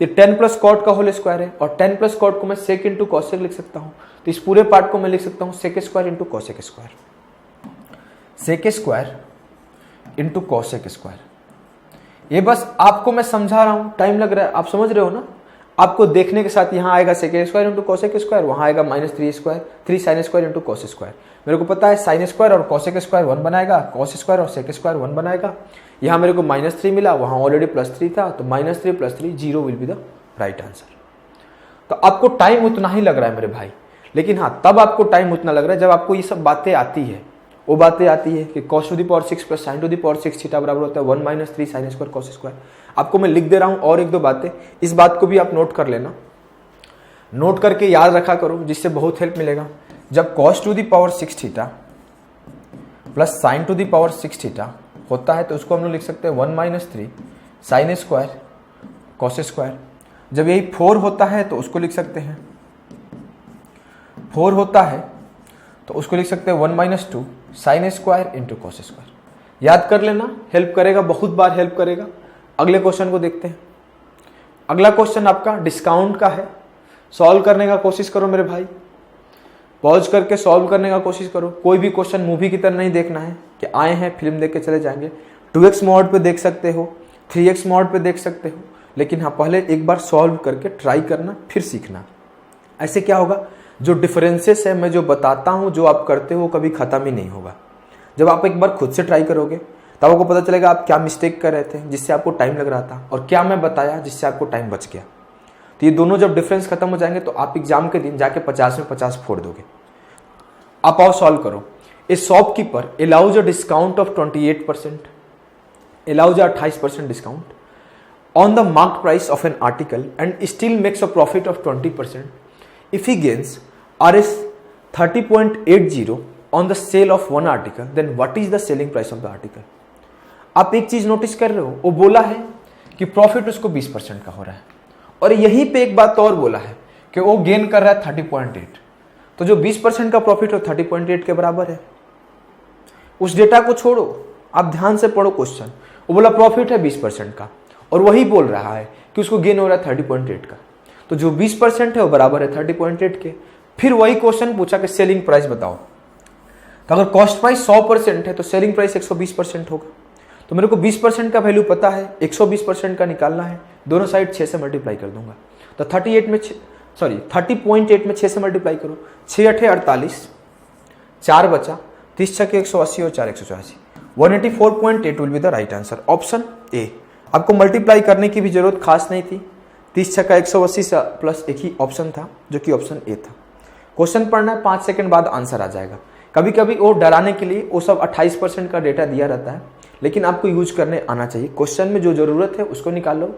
तो tan प्लस कॉट का होल स्क्वायर है और tan प्लस कॉट को मैं सेक इंटू कॉसेक लिख सकता हूं। तो इस पूरे पार्ट को मैं लिख सकता हूं sec square into cosec square, sec square into cosec square. ये बस आपको मैं समझा रहा हूं, टाइम लग रहा है, आप समझ रहे हो ना। आपको देखने के साथ यहाँ आएगा sec square into cosec square, वहां आएगा -3 square 3 sine square into cos square. मेरे को पता है साइन स्क्वायर और कॉसेक स्क्वायर 1 बनाएगा, कॉस स्क्वायर और सेक स्क्वायर 1 बनाएगा। यहाँ मेरे को -3 मिला, वहां ऑलरेडी +3 था, तो -3 + 3 0 will be the right answer. तो आपको टाइम उतना ही लग रहा है मेरे भाई, लेकिन हाँ तब आपको टाइम उतना लग रहा है जब आपको ये सब बातें आती है। वो बातें आती है कि cos to the power 6 plus sin to the power 6 theta बराबर होता है 1 - 3 sin स्क्वायर cos स्क्वायर। आपको मैं लिख दे रहा हूं और एक दो बातें, इस बात को भी आप नोट कर लेना, नोट करके याद रखा करो जिससे बहुत हेल्प मिलेगा। जब cos to the power 6 theta plus sin to the power 6 theta होता है तो उसको हम लोग लिख सकते हैं 1 - 3 sin स्क्वायर cos स्क्वायर। जब यही 4 होता है तो उसको लिख सकते हैं 4 होता है तो उसको लिख सकते हैं 1 - 2 sin square into cos square. याद कर लेना, हेल्प करेगा, बहुत बार हेल्प करेगा। अगले क्वेश्चन को देखते हैं। अगला क्वेश्चन आपका डिस्काउंट का है, सॉल्व करने का कोशिश करो मेरे भाई, पॉज करके सॉल्व करने का कोशिश करो। कोई भी क्वेश्चन मूवी की तरह नहीं देखना है कि आए हैं फिल्म देख के चले जाएंगे। 2x मोड पे देख सकते हो, 3x मोड पे देख सकते हो, लेकिन हाँ पहले एक बार सॉल्व करके ट्राई करना फिर सीखना। ऐसे क्या होगा, जो डिफरेंसेस है मैं जो बताता हूं जो आप करते हो कभी खत्म ही नहीं होगा। जब आप एक बार खुद से ट्राई करोगे तब आपको पता चलेगा आप क्या मिस्टेक कर रहे थे जिससे आपको टाइम लग रहा था और क्या मैं बताया जिससे आपको टाइम बच गया। तो ये दोनों जब डिफरेंस खत्म हो जाएंगे तो आप एग्जाम के दिन जाके 50 में 50 फोड़ दोगे। आप आओ सॉल्व करो। ए shopkeeper allows a discount of 28%, allows a 28% discount on the marked price of an article and still makes a profit of 20% if he gains Rs 30.80 on the sale of one article, then what is the selling price of the article? आप एक चीज notice कर रहे हो, वो बोला है कि प्रॉफिट उसको 20% का हो रहा है और यहीं पे एक बात और बोला है कि वो गेन कर रहा है 30.8। तो जो 20% का प्रॉफिट हो 30.8 के बराबर है। उस डेटा को छोड़ो, आप ध्यान से पढ़ो क्वेश्चन। वो बोला प्रॉफिट है 20% का और वही बोल रहा है कि उसको गेन हो रहा है 30.8 का। तो जो 20% है वो बराबर है 30.8 के। फिर वही क्वेश्चन पूछा कि सेलिंग प्राइस बताओ। तो अगर कॉस्ट प्राइस 100% है तो सेलिंग प्राइस 120% होगा। तो मेरे को 20% का वैल्यू पता है, 120% का निकालना है। दोनों साइड 6 से मल्टीप्लाई कर दूंगा। तो 30.8 में 6 से मल्टीप्लाई करो, 6 8 48, 4 बचा, 30 6 180 और 4 184, 184.8 will be the right answer, option A. आपको मल्टीप्लाई करने की भी जरूरत खास नहीं थी। 30 6 180 प्लस एक ही ऑप्शन था जो कि ऑप्शन ए था। क्वेश्चन पढ़ना है, 5 सेकंड बाद आंसर आ जाएगा। कभी कभी वो डराने के लिए वो सब 28% का डेटा दिया रहता है, लेकिन आपको यूज करने आना चाहिए। क्वेश्चन में जो जरूरत है उसको निकाल लो।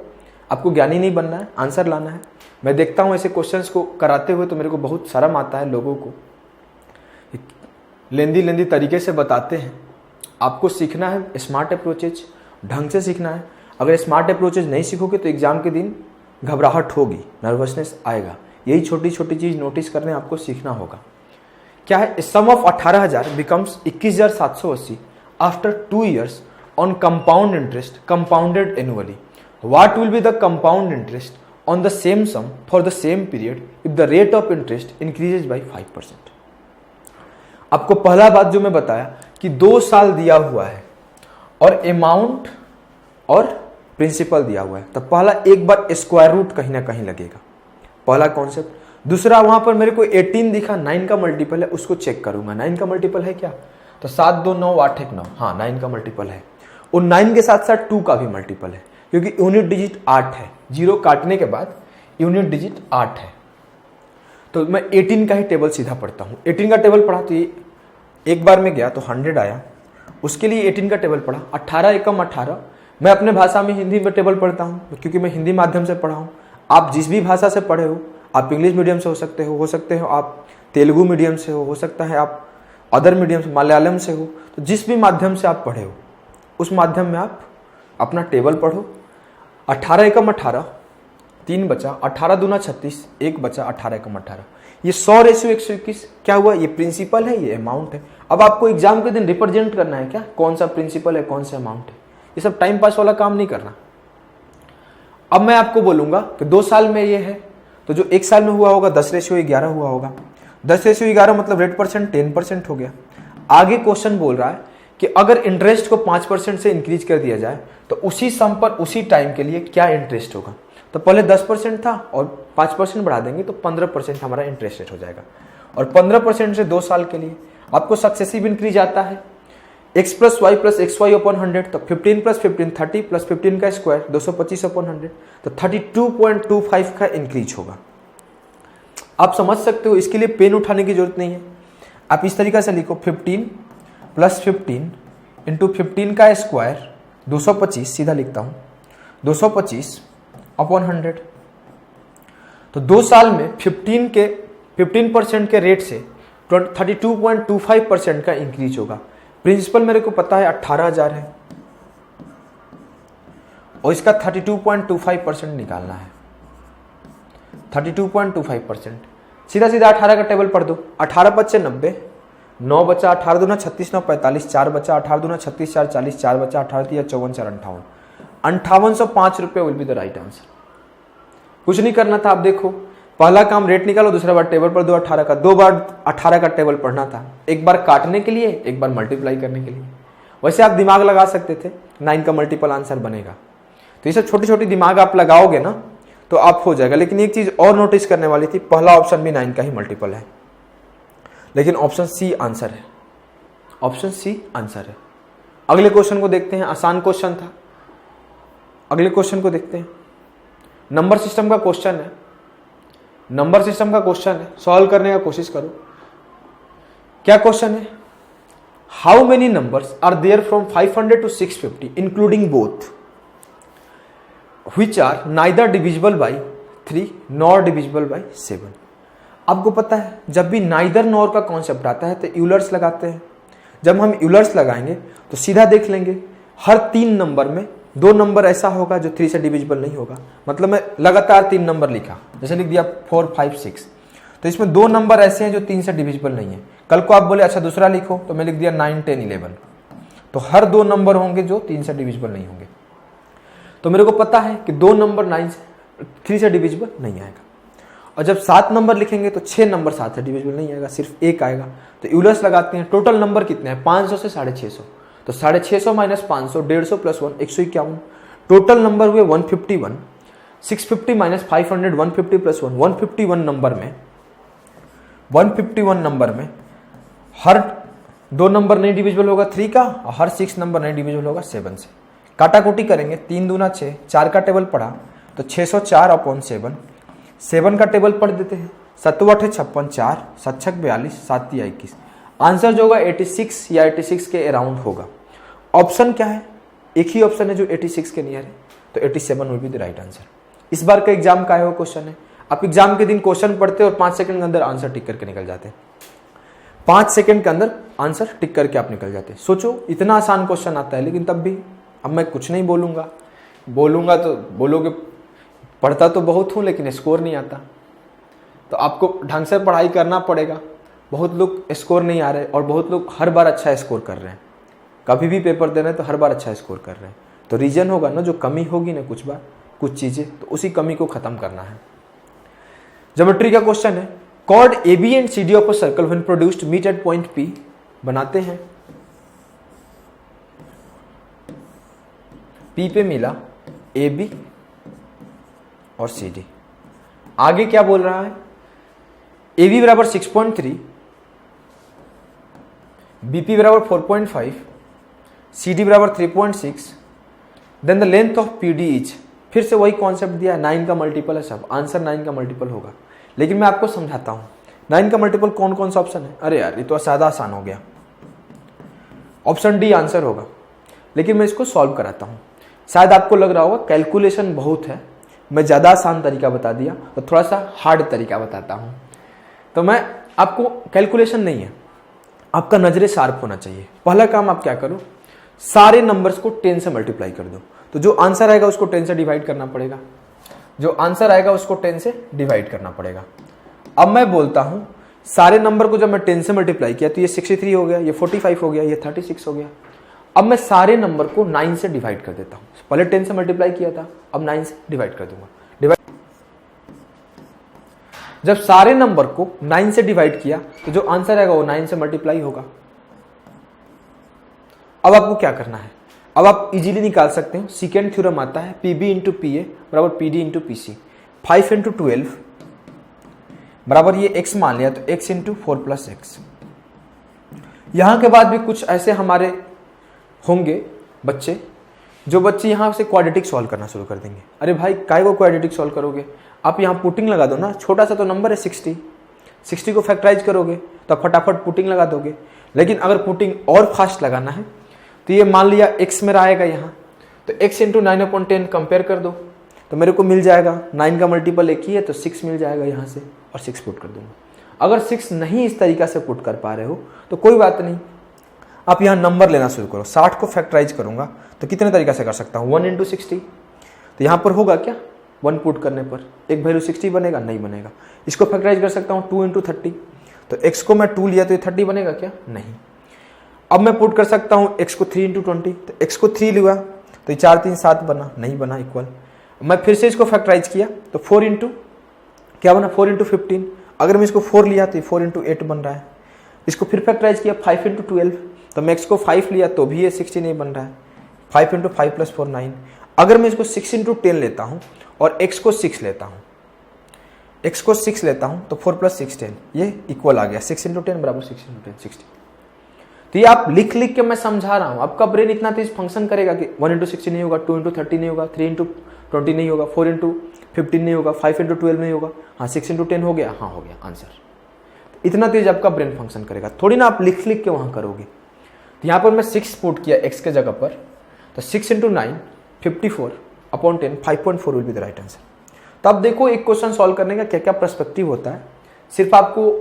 आपको ज्ञानी नहीं बनना है, आंसर लाना है। मैं देखता हूँ ऐसे क्वेश्चंस को कराते हुए तो मेरे को बहुत शर्म आता है। लोगों को लेंदी तरीके से बताते हैं। आपको सीखना है स्मार्ट अप्रोचेज, ढंग से सीखना है। अगर स्मार्ट अप्रोचेज नहीं सीखोगे तो एग्जाम के दिन घबराहट होगी, नर्वसनेस आएगा। यही छोटी छोटी चीज नोटिस करने आपको सीखना होगा। क्या है, sum of 18,000 becomes 21,780 after 2 years on compound interest compounded annually. What will be the compound interest on the same sum for the same period if the rate of interest increases by 5%। आपको पहला बात जो मैं बताया कि 2 साल दिया हुआ है और अमाउंट और प्रिंसिपल दिया हुआ है, तो पहला एक बार स्क्वायर रूट कहीं ना कहीं लगेगा, पहला कॉन्सेप्ट। दूसरा, वहां पर मेरे को 18 दिखा, 9 का मल्टीपल है, उसको चेक करूंगा। 9 का मल्टीपल है क्या? तो 7 2 9 8 1 9, हाँ 9 का मल्टीपल है। और 9 के साथ साथ 2 का भी मल्टीपल है, क्योंकि यूनिट डिजिट 8 है, 0 काटने के बाद यूनिट डिजिट 8 है। तो मैं 18 का ही टेबल सीधा पढ़ता हूँ। 18 का टेबल पढ़ा तो ये एक बार में गया तो 100 आया, उसके लिए 18 का टेबल पढ़ा। 18 एकम 18, मैं अपने भाषा में हिंदी में टेबल पढ़ता हूँ, क्योंकि मैं हिंदी माध्यम से पढ़ा हूँ। आप जिस भी भाषा से पढ़े हो, आप इंग्लिश मीडियम से हो सकते हो आप तेलुगु मीडियम से हो सकता है आप अदर मीडियम से, मलयालम से हो, तो जिस भी माध्यम से आप पढ़े हो उस माध्यम में आप अपना टेबल पढ़ो। 18 एकम 18, 3 बचा, 18 दूना 36, 1 बचा, 18 एकम 18। ये 100:121 क्या हुआ? ये प्रिंसिपल है, ये अमाउंट है। अब आपको एग्जाम के दिन रिप्रेजेंट करना है क्या, कौन सा प्रिंसिपल है कौन सा अमाउंट है। ये सब टाइम पास वाला काम नहीं करना। अब मैं आपको बोलूंगा कि 2 साल में ये है, तो जो 1 साल में हुआ होगा 10:11 हुआ होगा। 10:11 मतलब रेट परसेंट 10% हो गया। आगे क्वेश्चन बोल रहा है कि अगर इंटरेस्ट को 5% से इंक्रीज कर दिया जाए तो उसी सम पर उसी टाइम के लिए क्या इंटरेस्ट होगा। तो पहले 10% था और 5% बढ़ा देंगे तो 15% हमारा इंटरेस्ट रेट हो जाएगा। और 15% से 2 साल के लिए आपको सक्सेसिव इंक्रीज आता है, x + y + xy upon 100, तो 15 + 15 30 + 15 का स्क्वायर 225 upon 100, तो 32.25 का इंक्रीज होगा। आप समझ सकते हो, इसके लिए पेन उठाने की जरूरत नहीं है। आप इस तरीका से लिखो 15 + 15 × 15 का स्क्वायर 225, सीधा लिखता हूं 225 upon 100। तो 2 साल में 15% के रेट से 32.25% का इंक्रीज होगा। प्रिंसिपल मेरे को पता है 18,000 है और इसका 32.25% निकालना है। 32.25%, सीधा सीधा 18 का टेबल पढ़ दो। 18 × 5 = 90, 9 बचा, 18 दूना 36 9 45, 4 बचा, 18 दूना 36 4 40, 4 बचा, 18 3 54 4 58, 5805 रुपये will be the right answer. कुछ नहीं करना था। आप देखो, पहला काम रेट निकालो, दूसरा बार टेबल पर दो 18 का, 2 बार 18 का टेबल पढ़ना था, एक बार काटने के लिए, एक बार मल्टीप्लाई करने के लिए। वैसे आप दिमाग लगा सकते थे, 9 का मल्टीपल आंसर बनेगा। तो ये सब छोटी छोटी दिमाग आप लगाओगे ना तो आप हो जाएगा। लेकिन एक चीज और नोटिस करने वाली थी, पहला ऑप्शन भी 9 का ही मल्टीपल है, लेकिन ऑप्शन सी आंसर है। ऑप्शन सी आंसर है। अगले क्वेश्चन को देखते हैं, आसान क्वेश्चन था। अगले क्वेश्चन को देखते हैं, नंबर सिस्टम का क्वेश्चन है। नंबर सिस्टम का क्वेश्चन है, सॉल्व करने का कोशिश करो। क्या क्वेश्चन है? How many numbers are there from 500 to 650 including both which are neither divisible by 3 nor divisible by 7। आपको पता है जब भी नाइदर नॉर का कॉन्सेप्ट आता है तो यूलर्स लगाते हैं। जब हम यूलर्स लगाएंगे तो सीधा देख लेंगे, हर 3 नंबर में 2 नंबर ऐसा होगा जो 3 से डिविजिबल नहीं होगा। मतलब मैं लगातार 3 नंबर लिखा, जैसे लिख दिया 4 5 6, तो इसमें 2 नंबर ऐसे हैं जो 3 से डिविजिबल नहीं है। कल को आप बोले अच्छा दूसरा लिखो, तो मैं लिख दिया 9 10 11, तो हर 2 नंबर होंगे जो 3 से डिविजिबल नहीं होंगे। तो मेरे को पता है कि 2 नंबर 3 से डिविजिबल नहीं आएगा। और जब 7 नंबर लिखेंगे तो 6 नंबर 7 से डिविजिबल नहीं आएगा, सिर्फ 1 आएगा। तो यूलर्स लगाते हैं। टोटल नंबर कितने हैं? 500 से 650, तो 650 माइनस 500, 150 प्लस 1 151। टोटल नंबर हुए 151। 650 माइनस 500, 150 प्लस 1 151 नंबर में 151 नंबर में हर 2 नंबर नहीं डिविजिबल होगा 3 का, और हर 6 नंबर नहीं डिविजिबल होगा 7 से। काटाकोटी करेंगे, 3 दूना 6, 4 का टेबल पढ़ा तो 604 अपॉन 7, 7 का टेबल पढ़ देते हैं। 7 8 56, 4 7 6 42, 7 3 21। आंसर जो होगा 86 या 86 के अराउंड होगा। ऑप्शन क्या है? एक ही ऑप्शन है जो 86 के नियर है, तो 87 will be the right answer. इस बार का एग्जाम का है वो क्वेश्चन है। आप एग्जाम के दिन क्वेश्चन पढ़ते और 5 सेकंड के अंदर आंसर टिक करके निकल जाते हैं। 5 सेकंड के अंदर आंसर टिक करके आप निकल जाते हैं। सोचो इतना आसान क्वेश्चन आता है, लेकिन तब भी अब मैं कुछ नहीं बोलूंगा तो बोलोगे पढ़ता तो बहुत हूं लेकिन स्कोर नहीं आता। तो आपको ढंग से पढ़ाई करना पड़ेगा। बहुत लोग स्कोर नहीं आ रहे और बहुत लोग हर बार अच्छा स्कोर कर रहे हैं। कभी भी पेपर दे रहे हैं तो हर बार अच्छा स्कोर कर रहे हैं। तो रीजन होगा ना, जो कमी होगी ना कुछ चीजें, तो उसी कमी को खत्म करना है। ज्योमेट्री का क्वेश्चन है, chord AB and CD of a circle when produced meet at point P। बनाते हैं। P पे मिला AB और CD। आगे क्या बोल रहा है? AB बराबर 6.3, BP बराबर 4.5, CD बराबर 3.6, then the length of PD is, फिर से वही कॉन्सेप्ट दिया है, 9 का मल्टीपल है सब, आंसर 9 का मल्टीपल होगा। लेकिन मैं आपको समझाता हूँ 9 का मल्टीपल कौन कौन सा ऑप्शन है। अरे यार ये तो ज़्यादा आसान हो गया, ऑप्शन डी आंसर होगा। लेकिन मैं इसको सॉल्व कराता हूँ। शायद आपको लग रहा होगा कैलकुलेशन बहुत है, मैं ज़्यादा आसान तरीका बता दिया, तो थोड़ा सा हार्ड तरीका बताता हूँ। तो मैं आपको कैलकुलेशन नहीं है, आपका नजरे शार्प होना चाहिए। पहला काम आप क्या करो, सारे नंबर्स को 10 से मल्टीप्लाई कर दो। तो जो आंसर आएगा उसको 10 से डिवाइड करना पड़ेगा, जो आंसर आएगा उसको 10 से डिवाइड करना पड़ेगा। अब मैं बोलता हूं सारे नंबर को जब मैं 10 से मल्टीप्लाई किया तो ये 63 हो गया, ये 45 हो गया, ये 36 हो गया। अब मैं सारे नंबर को 9 से डिवाइड कर देता हूं। पहले 10 से मल्टीप्लाई किया था, अब 9 से डिवाइड कर दूंगा। जब सारे नंबर को 9 से डिवाइड किया तो जो आंसर आएगा वो 9 से मल्टीप्लाई होगा। अब आपको क्या करना है, अब आप इजीली निकाल सकते हो, सेकेंड थ्योरम आता है PB इंटू PA बराबर PD इंटू PC। 5 इंटू 12 बराबर ये x मान लिया तो x इंटू 4 प्लस एक्स। यहां के बाद भी कुछ ऐसे हमारे होंगे बच्चे, जो बच्चे यहां से क्वाड्रेटिक सॉल्व करना शुरू कर देंगे। अरे भाई काय को क्वाड्रेटिक सॉल्व करोगे, आप यहां पुटिंग लगा दो ना, छोटा सा तो नंबर है 60 को फैक्टराइज करोगे तो आप फटाफट पुटिंग लगा दोगे। लेकिन अगर पुटिंग और फास्ट लगाना है तो ये मान लिया x मेरा आएगा यहाँ, तो x इंटू 9/10 कंपेयर कर दो तो मेरे को मिल जाएगा 9 का मल्टीपल एक ही है तो 6 मिल जाएगा यहाँ से, और 6 पुट कर दूंगा। अगर 6 नहीं इस तरीका से पुट कर पा रहे हो तो कोई बात नहीं, आप यहाँ नंबर लेना शुरू करो। 60 को फैक्टराइज करूंगा तो कितने तरीका से कर सकता हूँ, 1 इंटू 60। तो यहाँ पर होगा क्या, 1 पुट करने पर एक वैल्यू 60 बनेगा, नहीं बनेगा। इसको फैक्टराइज कर सकता हूँ 2 इंटू 30, तो x को मैं 2 लिया तो ये 30 बनेगा क्या, नहीं। अब मैं पुट कर सकता हूँ x को 3 इंटू 20, तो x को 3 लिया तो 4 3 7 बना, नहीं बना इक्वल। मैं फिर से इसको फैक्टराइज किया तो 4 इंटू क्या बना, 4 इंटू 15। अगर मैं इसको 4 लिया तो 4 इंटू 8 बन रहा है। इसको फिर फैक्टराइज किया 5 इंटू 12, तो मैं x को 5 लिया तो भी ये 16 नहीं बन रहा है। 5 इंटू 5 प्लस 4 9। अगर मैं इसको 6 इंटू 10 लेता हूँ और x को 6 लेता हूँ, x को 6 लेता हूँ तो 4 प्लस 6 10, ये इक्वल आ गया। 6 इंटू 10 बराबर 6 इंटू 10 60। तो ये आप लिख लिख के मैं समझा रहा हूं, आपका ब्रेन इतना तेज फंक्शन करेगा कि 1 इंटू 60 नहीं होगा, 2 इंटू 30 नहीं होगा, 3 इंटू 20 नहीं होगा, 4 इंटू 15 नहीं होगा, 5 इंटू 12 नहीं होगा, हाँ 6 इंटू 10 हो गया, हाँ हो गया आंसर। इतना तेज आपका ब्रेन फंक्शन करेगा, थोड़ी ना आप लिख लिख के वहां करोगे। तो यहाँ पर मैं 6 पुट किया x के जगह पर, तो 6 into 9 54/10 5.4 will be the right answer. तो अब देखो एक क्वेश्चन सॉल्व करने का क्या क्या पर्सपेक्टिव होता है। सिर्फ आपको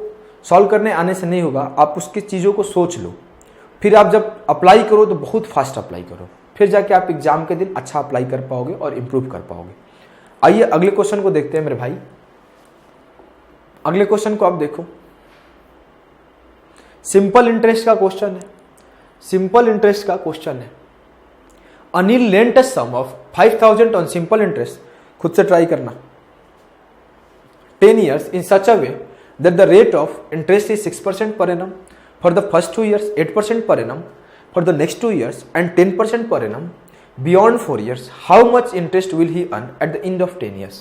सॉल्व करने आने से नहीं होगा, आप उसकी चीज़ों को सोच लो, फिर आप जब अप्लाई करो तो बहुत फास्ट अप्लाई करो, फिर जाके आप एग्जाम के दिन अच्छा अप्लाई कर पाओगे और इम्प्रूव कर पाओगे। आइए अगले क्वेश्चन को देखते हैं मेरे भाई। अगले क्वेश्चन को आप देखो, सिंपल इंटरेस्ट का क्वेश्चन है। सिंपल इंटरेस्ट का क्वेश्चन है। Anil lent a sum of 5000 on simple interest, खुद से ट्राई करना, 10 years in such a way that the rate of interest is 6% per annum. For the first 2 years 8% per annum, for the next 2 years and 10% per annum, beyond 4 years how much interest will he earn at the end of 10 years?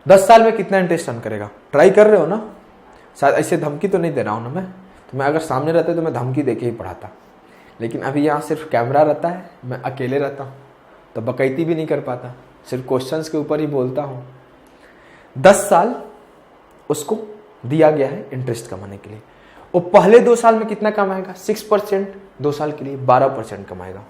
10 साल में कितना interest earn करेगा, try कर रहे हो ना। शायद ऐसे धमकी तो नहीं दे रहा हूं ना मैं, तो मैं अगर सामने रहता तो मैं धमकी देके ही पढ़ाता, लेकिन अभी यहाँ सिर्फ कैमरा रहता है, मैं अकेले रहता हूँ तो बकैती भी नहीं कर पाता, सिर्फ क्वेश्चंस के ऊपर ही बोलता हूँ। 10 साल उसको दिया गया है इंटरेस्ट कमाने के लिए। वो पहले 2 साल में कितना कमाएगा, 6%, 2 साल के लिए 12% कमाएगा।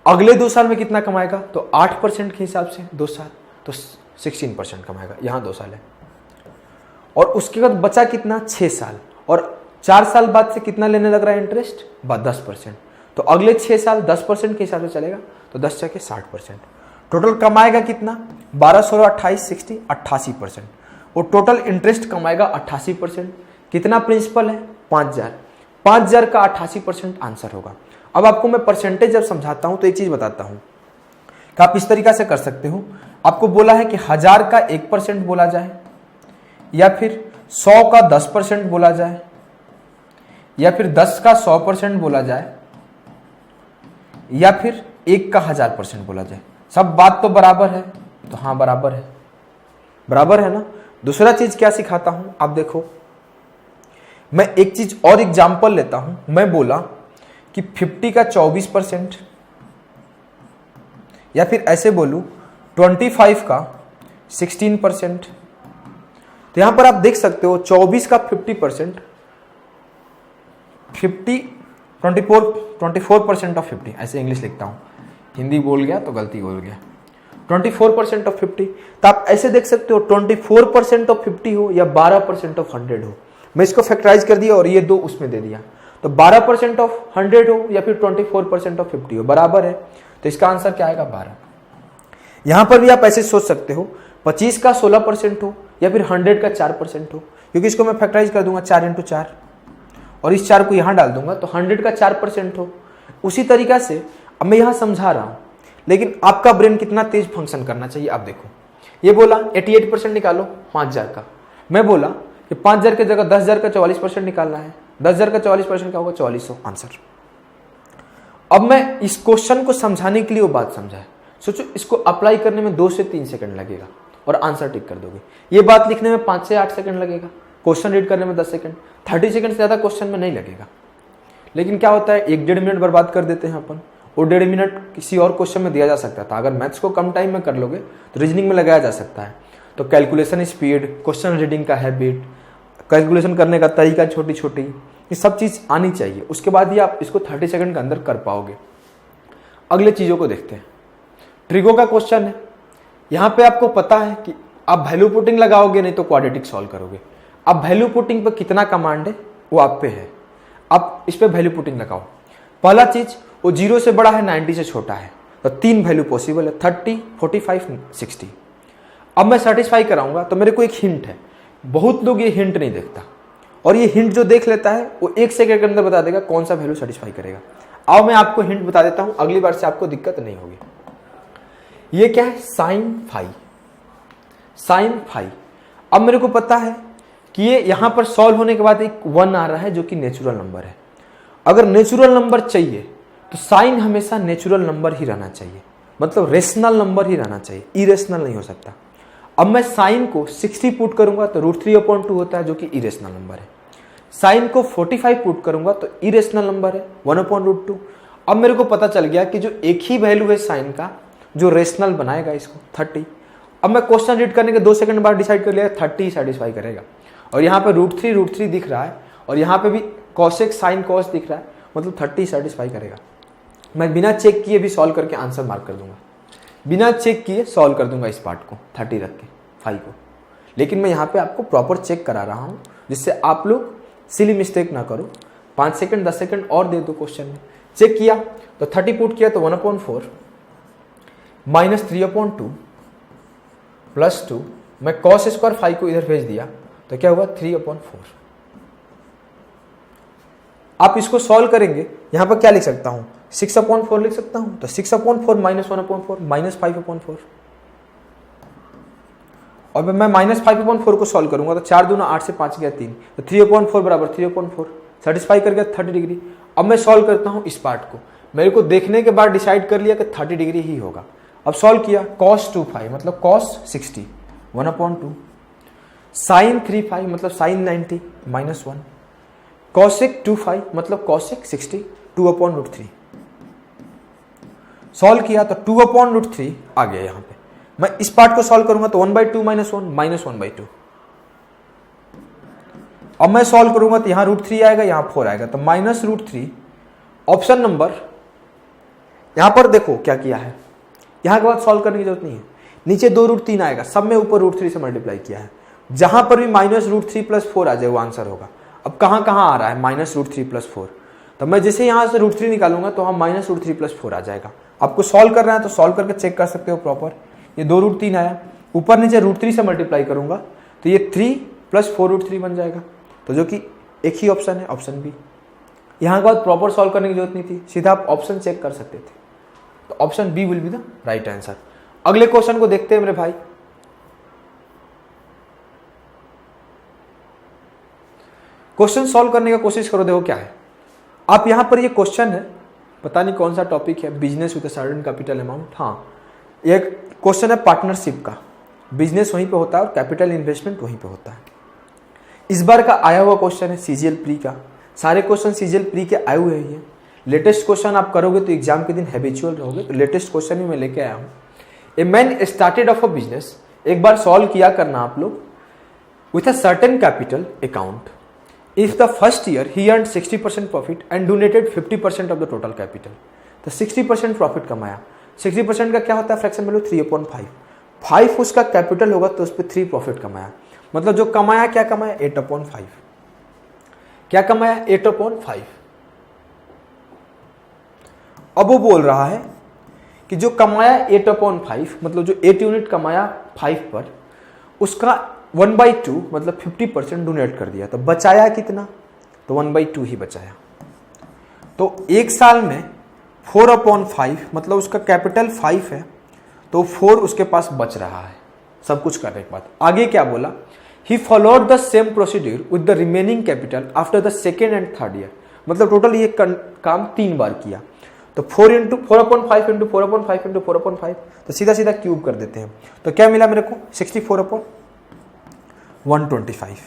अगले 2 साल में कितना कमाएगा, तो 8% के हिसाब से 2 साल तो 16% कमाएगा, यहाँ 2 साल है। और उसके बाद बचा कितना, 6 साल, और 4 साल बाद से कितना लेने लग रहा है इंटरेस्ट, 10%। तो अगले 6 साल 10% के हिसाब से चलेगा, तो 10 चके 60%। टोटल कमाएगा कितना, 12 16 28 60 88%। वो टोटल इंटरेस्ट कमाएगा 88%। कितना प्रिंसिपल है, 5000। 5000 का 88% आंसर होगा। अब आपको मैं परसेंटेज जब समझाता हूं तो एक चीज बताता हूं कि आप इस तरीका से कर सकते हो। आपको बोला है कि 1000 का 1% बोला जाए, या फिर 100 का 10% बोला जाए, या फिर 10 का 100% बोला जाए, या फिर 1 का 1000% बोला जाए। सब बात तो बराबर है, तो हाँ बराबर है, बराबर है ना। दूसरा चीज क्या सिखाता हूं, आप देखो मैं एक चीज और एग्जाम्पल लेता हूं। मैं बोला कि 50 का 24% या फिर ऐसे बोलूं 25 का 16%। तो यहां पर आप देख सकते हो 24 का 50%, 24% ऑफ 50, ऐसे इंग्लिश लिखता हूं, हिंदी बोल गया तो गलती बोल गया। 24% ऑफ 50, तो आप ऐसे देख सकते हो 24% ऑफ 50 हो या 12% ऑफ 100 हो। मैं इसको फैक्टराइज कर दिया और ये दो उसमें दे दिया, तो 12% ऑफ 100 हो या फिर 24% ऑफ 50 हो, बराबर है। तो इसका आंसर क्या आएगा? 12। यहां पर भी आप ऐसे सोच सकते हो 25 का 16% हो या फिर 100 का 4% हो, क्योंकि इसको मैं फैक्टराइज कर दूंगा 4 × 4 और इस 4 को यहां डाल दूंगा तो 100 का 4% हो। उसी तरीका से अब मैं यहां समझा रहा हूं, लेकिन आपका ब्रेन कितना तेज फंक्शन करना चाहिए आप देखो। ये बोला 88% निकालो 5000 का, मैं बोला कि 5000 की जगह 10,000 का 44% निकालना है। 10,000 का 44% क्या होगा? 4400 आंसर। अब मैं इस क्वेश्चन को समझाने के लिए वो बात समझा है। सोचो इसको अप्लाई करने में 2 से 3 सेकंड लगेगा और आंसर टिक कर दोगे। ये बात लिखने में 5 से 8 सेकंड लगेगा, क्वेश्चन रीड करने में 10 सेकंड, 30 सेकंड से ज्यादा क्वेश्चन में नहीं लगेगा। लेकिन क्या होता है 1-1.5 मिनट बर्बाद कर देते हैं अपन। वो 1.5 मिनट किसी और क्वेश्चन में दिया जा सकता था। अगर मैथ्स को कम टाइम में कर लोगे तो रीजनिंग में लगाया जा सकता है। तो कैलकुलेशन स्पीड, क्वेश्चन रीडिंग का हैबिट, कैलकुलेशन करने का तरीका छोटी छोटी, ये सब चीज आनी चाहिए। उसके बाद ही आप इसको 30 सेकंड के अंदर कर पाओगे। अगले चीजों को देखते हैं। ट्रिगो का क्वेश्चन है। यहां पे आपको पता है कि आप वैल्यू पुटिंग लगाओगे नहीं तो क्वाड्रेटिक सॉल्व करोगे। अब वैल्यू पुटिंग पे कितना कमांड है वो आप पे है, आप इस पे वैल्यू पुटिंग लगाओ। पहला चीज वो 0 से बड़ा है 90 से छोटा है, तो 3 वैल्यू पॉसिबल है 30, 45, 60। अब मैं सेटिस्फाई कराऊंगा तो मेरे को एक हिंट है। बहुत लोग ये हिंट नहीं देखता और ये हिंट जो देख लेता है वो 1 सेकंड के अंदर बता देगा कौन सा वैल्यू सेटिस्फाई करेगा। आओ मैं आपको हिंट बता देता हूं, अगली बार से आपको दिक्कत नहीं होगी। ये क्या है? sin phi. अब मेरे को पता है कि ये यहां पर सॉल्व होने के बाद एक 1 आ रहा है जो कि नेचुरल नंबर है। अगर नेचुरल नंबर चाहिए तो साइन हमेशा नेचुरल नंबर ही रहना चाहिए, मतलब रेशनल नंबर ही रहना चाहिए, इरेशनल नहीं हो सकता। अब मैं साइन को 60 पुट करूंगा तो √3/2 होता है जो कि इरेशनल नंबर है। साइन को 45 पुट करूंगा तो इरेशनल नंबर है 1/√2। अब मेरे को पता चल गया कि जो एक ही वैल्यू है साइन का जो रेशनल बनाएगा इसको 30। अब मैं क्वेश्चन रीड करने के 2 सेकंड बाद डिसाइड कर लिया 30 सेटिस्फाई करेगा। और यहाँ पे √3 दिख रहा है और यहाँ पे भी कॉसेक साइन कॉस दिख रहा है, मतलब 30 सेटिस्फाई करेगा। मैं बिना चेक किए भी सॉल्व करके आंसर मार्क कर दूंगा, बिना चेक किए सॉल्व कर दूंगा इस पार्ट को 30 रख के 5 को। लेकिन मैं यहाँ पे आपको प्रॉपर चेक करा रहा हूँ जिससे आप लोग सिली मिस्टेक ना करो। 5 सेकंड 10 सेकंड और दे दो क्वेश्चन में। चेक किया तो 30 पुट किया तो 1/4 -3/2 +2। मैं cos स्क्वायर 5 को इधर भेज दिया तो क्या हुआ 3/4। आप इसको सॉल्व करेंगे, यहां पर क्या लिख सकता हूं 6/4 लिख सकता हूं, तो 6/4 -1/4 -5/4। और मैं -5/4 को सॉल्व करूंगा तो 4 दूना 8 से 5 गया 3, तो 3/4 बराबर 3/4 सेटिस्फाई कर गया 30 डिग्री। अब मैं सॉल्व करता हूं इस पार्ट को। मेरे को देखने के बाद डिसाइड कर लिया कि 30 डिग्री ही होगा। अब सॉल्व किया cos 2π मतलब cos 60 1/2, sin 3π मतलब sin 90 -1, cosec 2π मतलब cosec 60 2/√3। सॉल्व किया तो 2/√3 आ गया। यहां पे मैं इस पार्ट को सॉल्व करूंगा तो 1/2 -1 -1/2। अब मैं सॉल्व करूंगा तो यहां √3 आएगा, यहां 4 आएगा, तो -√3 ऑप्शन नंबर। यहां पर देखो क्या किया है, यहां के बाद सॉल्व करने की जरूरत नहीं है। नीचे 2√3 आएगा, सब में ऊपर √3 से मल्टीप्लाई किया है। जहां पर भी -√3 + 4 आ जाए वो आंसर होगा। अब कहां कहां आ रहा है -√3 + 4, तो मैं जैसे यहां से √3 निकालूंगा तो हम -√3 + 4 आ जाएगा। आपको सॉल्व करना है तो सॉल्व करके चेक कर सकते हो प्रॉपर। ये 2√3 आया, ऊपर नीचे √3 से मल्टीप्लाई करूंगा तो ये 3 + 4√3 बन जाएगा, तो जो कि एक ही ऑप्शन है, ऑप्शन बी। यहां के बाद प्रॉपर सॉल्व करने की जरूरत नहीं थी, सीधा आप ऑप्शन चेक कर सकते थे। तो option B will be the right answer. अगले क्वेश्चन को देखते हैं मेरे भाई। क्वेश्चन सॉल्व करने का कोशिश करो। देखो क्या है, आप यहां पर ये क्वेश्चन है, पता नहीं कौन सा टॉपिक है, business with a certain capital amount. हाँ, एक क्वेश्चन है पार्टनरशिप का। बिजनेस वहीं पे होता है और कैपिटल इन्वेस्टमेंट वहीं पे होता है। इस बार का आया हुआ क्वेश्चन है सीजीएल प्री का, सारे क्वेश्चन सीजीएल प्री के आए हुए हैं। लेटेस्ट क्वेश्चन आप करोगे तो एग्जाम के दिन हैबिचुअल रहोगे, तो लेटेस्ट क्वेश्चन ही मैं लेके आया हूँ। A man started of a business, एक बार सॉल्व किया करना आप लोग, with a certain capital account. If the first year he earn 60% profit and donated 50% of the total capital. तो 60% प्रॉफिट कमाया, 60% का क्या होता है फ्रैक्शन वैल्यू 3/5, 5 उसका कैपिटल होगा तो उस पर 3 प्रॉफिट कमाया। मतलब जो कमाया क्या कमाया 8/5, क्या कमाया 8/5। अब वो बोल रहा है कि जो कमाया 8/5 मतलब जो 8 यूनिट कमाया 5 पर, उसका 1/2 मतलब 50% डोनेट कर दिया, तो बचाया कितना, तो 1/2 ही बचाया। तो एक साल में 4/5 मतलब उसका कैपिटल 5 है तो 4 उसके पास बच रहा है सब कुछ करने के बाद। आगे क्या बोला, he followed the same procedure with the remaining capital after the second and third year. मतलब टोटल ये काम 3 बार किया, तो 4/5 इंटू 4/5 इंटू 4/5, तो सीधा सीधा क्यूब कर देते हैं। तो क्या मिला मेरे को 64/125।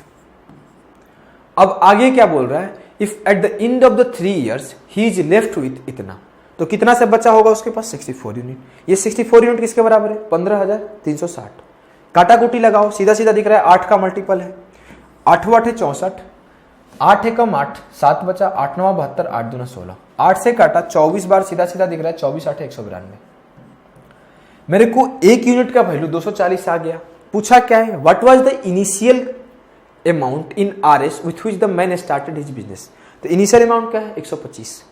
अब आगे क्या बोल रहा है, if at the end of the 3 years he is left with इतना, तो कितना से बचा होगा उसके पास 64 यूनिट। ये 64 यूनिट किसके बराबर है 15,360। काटा कुटी लगाओ, सीधा सीधा दिख रहा है 8 का मल्टीपल है, 8 8 है 64, 8 है कम 8, 7 बचा, 8 9 72, 8 2 16, 8 से काटा 24 बार, सीधा सीधा दिख रहा है 24 8 192। मेरे को 1 यूनिट का वैल्यू 240 आ गया। पूछा क्या है, what was the initial amount in RS with which the man started his business. तो इनिशियल अमाउंट क्या है 125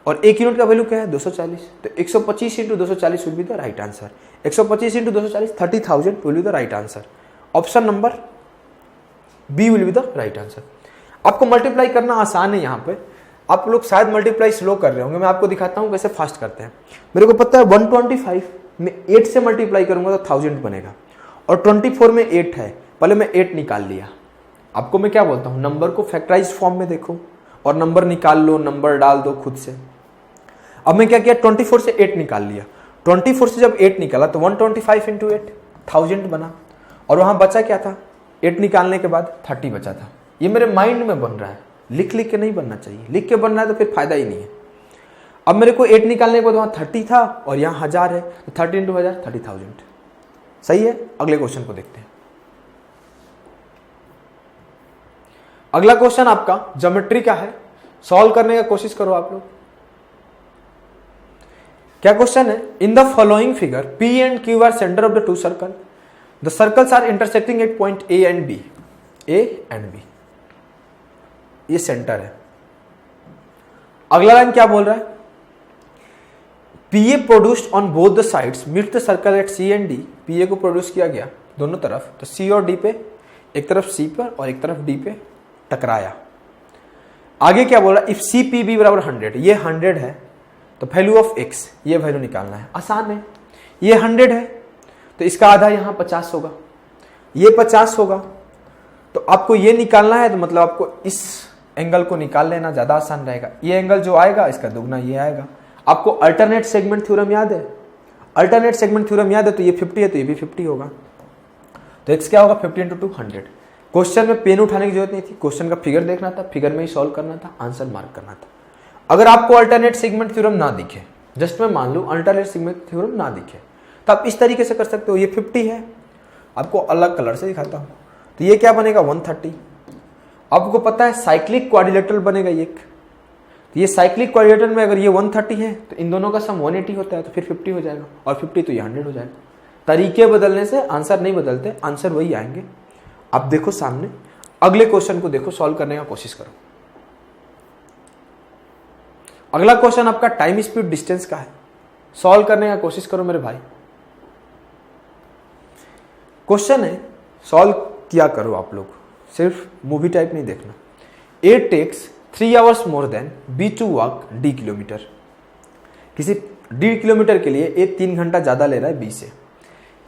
और 1 यूनिट का वैल्यू क्या है 240, तो 125 into 240 will be the right answer. 125 into 240 30,000 will be the right answer. Option number B will be the right answer. आपको multiply करना आसान है, यहाँ पे आप लोग शायद मल्टीप्लाई स्लो कर रहे होंगे, मैं आपको दिखाता हूँ कैसे फास्ट करते हैं। मेरे को पता है 125 में 8 से मल्टीप्लाई करूंगा तो 1000 बनेगा, और 24 में 8 है, पहले मैं 8 निकाल लिया। आपको मैं क्या बोलता हूँ, नंबर को फैक्टराइज फॉर्म में देखो और नंबर निकाल लो, नंबर डाल दो खुद से। अब मैं क्या किया 24 से 8 निकाल लिया, 24 से जब 8 निकाला तो 125 इंटू 8 1000 बना, और वहां बचा क्या था 8 निकालने के बाद 30 बचा था। ये मेरे माइंड में बन रहा है, लिख लिख के नहीं बनना चाहिए, लिख के बनना है तो फिर फायदा ही नहीं है। अब मेरे को 8 निकालने के बाद वहां 30 था और यहाँ 1000 है, तो 30 इंटू 1000 30,000। सही है, अगले क्वेश्चन को देखते हैं। अगला क्वेश्चन आपका ज्योमेट्री का है, सॉल्व करने का कोशिश करो आप लोग। क्या क्वेश्चन है, in the following figure P and Q are centre of the 2 circle, the circles are intersecting at point A and B, A and B, ये सेंटर है। अगला लाइन क्या बोल रहा है, PA produced on both the sides meet the circle at C and D। PA को produce किया गया दोनों तरफ, तो C और D पे, एक तरफ C पर और एक तरफ D पे टकराया। आगे क्या बोल रहा है, इफ CPB बराबर 100, ये 100 है तो वैल्यू ऑफ x, ये वैल्यू निकालना है। आसान है, ये 100 है तो इसका आधा यहाँ 50 होगा, ये 50 होगा, तो आपको ये निकालना है, तो मतलब आपको इस एंगल को निकाल लेना ज्यादा आसान रहेगा। ये एंगल जो आएगा इसका दुगना ये आएगा। आपको अल्टरनेट सेगमेंट थ्योरम याद है, अल्टरनेट सेगमेंट थ्योरम याद है, तो ये 50 है तो ये भी 50 होगा, तो x क्या होगा 50 इंटू 2 100। क्वेश्चन में पेन उठाने की जरूरत नहीं थी, क्वेश्चन का फिगर देखना था, फिगर में ही सॉल्व करना था, आंसर मार्क करना था। अगर आपको अल्टरनेट सेगमेंट थ्योरम ना दिखे, जस्ट मैं मान लूं अल्टरनेट सेगमेंट थ्योरम ना दिखे, तो आप इस तरीके से कर सकते हो। ये 50 है, आपको अलग कलर से दिखाता हूं, तो ये क्या बनेगा 130। आपको पता है साइक्लिक क्वाड्रिलेटरल बनेगा एक, तो ये साइक्लिक क्वाड्रिलेटरल में अगर ये 130 है तो इन दोनों का सम 180 होता है, तो फिर 50 हो जाएगा, और 50 तो ये 100 हो जाएगा। तरीके बदलने से आंसर नहीं बदलते, आंसर वही आएंगे। आप देखो सामने, अगले क्वेश्चन को देखो, सॉल्व करने का कोशिश करो। अगला क्वेश्चन आपका टाइम स्पीड डिस्टेंस का है, सॉल्व करने का कोशिश करो मेरे भाई। क्वेश्चन है, सॉल्व किया करो आप लोग, सिर्फ मूवी टाइप नहीं देखना। A takes 3 hours more than B to walk D kilometre. किसी D किलोमीटर के लिए A 3 घंटा ज्यादा ले रहा है B से।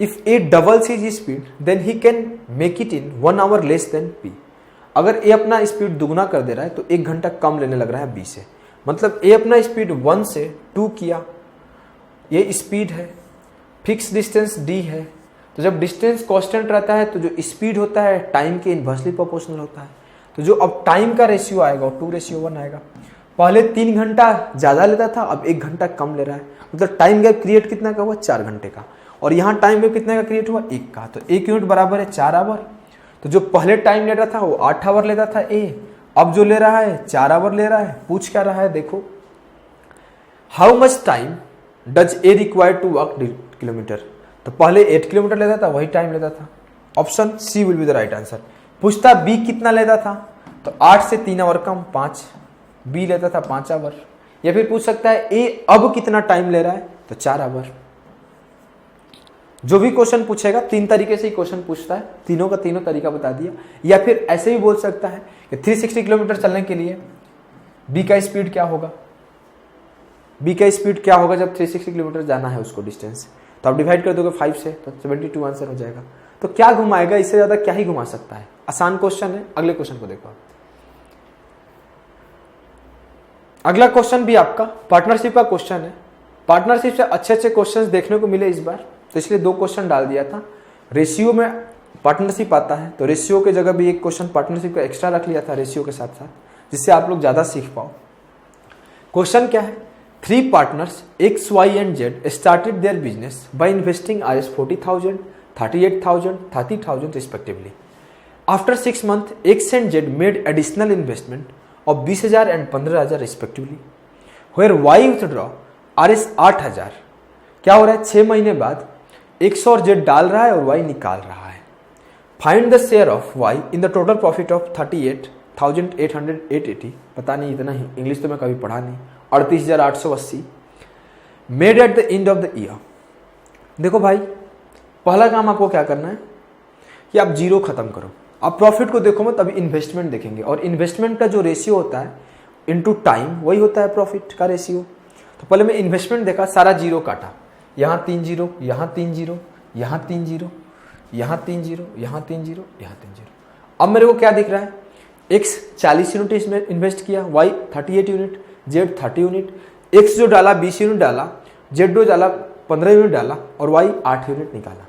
If A doubles his speed, then he can make it in 1 hour less than B। अगर A अपना स्पीड दुगना कर दे रहा है तो 1 घंटा कम लेने लग रहा है B से। मतलब A अपना स्पीड 1 से 2 किया, ये स्पीड है, फिक्स डिस्टेंस D है। तो जब डिस्टेंस कांस्टेंट रहता है तो जो स्पीड होता है टाइम के इनवर्सली प्रोपोर्शनल होता है। तो जो अब टाइम का रेशियो आएगा वो 2:1 आएगा। पहले 3 घंटा ज़्यादा लेता था, अब 1 घंटा कम ले रहा है, मतलब टाइम गैप क्रिएट कितना का हुआ, 4 घंटे का। और यहाँ टाइम गैप कितने का क्रिएट हुआ, 1 का। तो 1 यूनिट बराबर है 4 आवर। तो जो पहले टाइम ले रहा था वो 8 आवर लेता था ए, अब जो ले रहा है 4 आवर ले रहा है। पूछ क्या रहा है देखो, how much time does a require to walk kilometre. तो पहले 8 किलोमीटर लेता था, वही टाइम लेता था। Option C will be the right answer. पूछता बी कितना लेता था, तो 8 से 3 आवर कम 5, बी लेता था 5 आवर। या फिर पूछ सकता है ए अब कितना टाइम ले रहा है, तो 4 आवर। जो भी क्वेश्चन पूछेगा 3 तरीके से ही क्वेश्चन पूछता है, तीनों का तीनों तरीका बता दिया। या फिर ऐसे भी बोल सकता है कि 360 किलोमीटर चलने के लिए बी का स्पीड क्या होगा, बी का स्पीड क्या होगा जब 360 किलोमीटर जाना है उसको डिस्टेंस। तो आप डिवाइड कर दोगे 5 से, तो 72 आंसर हो जाएगा। तो क्या घुमाएगा, इससे ज्यादा क्या ही घुमा सकता है। आसान क्वेश्चन है। अगले क्वेश्चन को देखो। अगला क्वेश्चन भी आपका पार्टनरशिप का क्वेश्चन है। पार्टनरशिप से अच्छे अच्छे क्वेश्चंस देखने को मिले इस बार, तो इसलिए 2 क्वेश्चन डाल दिया था। रेशियो में पार्टनरशिप आता है, तो रेशियो के जगह भी एक क्वेश्चन पार्टनरशिप का एक्स्ट्रा रख लिया था रेशियो के साथ साथ, जिससे आप लोग ज्यादा सीख पाओ। क्वेश्चन क्या है, 3 partners X, Y and Z started their business by investing Rs 40,000, 38,000, 30,000 respectively. After 6 months, X and Z made additional investment of 20,000 and 15,000 respectively, where Y withdraw Rs 8,000। क्या हो रहा है, 6 महीने बाद X और Z डाल रहा है और Y निकाल रहा है। Find the share of Y in the total profit of 38,880। पता नहीं, इतना ही इंग्लिश तो मैं कभी पढ़ा नहीं। 38,880 made at the end of the year. देखो भाई, पहला काम आपको क्या करना है कि आप जीरो खत्म करो। आप प्रॉफिट को देखो मत, अभी इन्वेस्टमेंट देखेंगे। और इन्वेस्टमेंट का जो रेशियो होता है इनटू टाइम, वही होता है प्रॉफिट का रेशियो। तो पहले मैं इन्वेस्टमेंट देखा, सारा जीरो काटा, यहाँ 3 जीरो, यहाँ 3 जीरो, यहाँ 3 जीरो, यहाँ 3 जीरो, यहाँ 3 जीरो, यहाँ 3 जीरो। अब मेरे को क्या दिख रहा है, एक्स 40 यूनिट इसमें इन्वेस्ट किया, Y 38 unit, Z 30 unit. X जो डाला 20 यूनिट डाला, जेड जो डाला 15 यूनिट डाला, और वाई 8 यूनिट निकाला।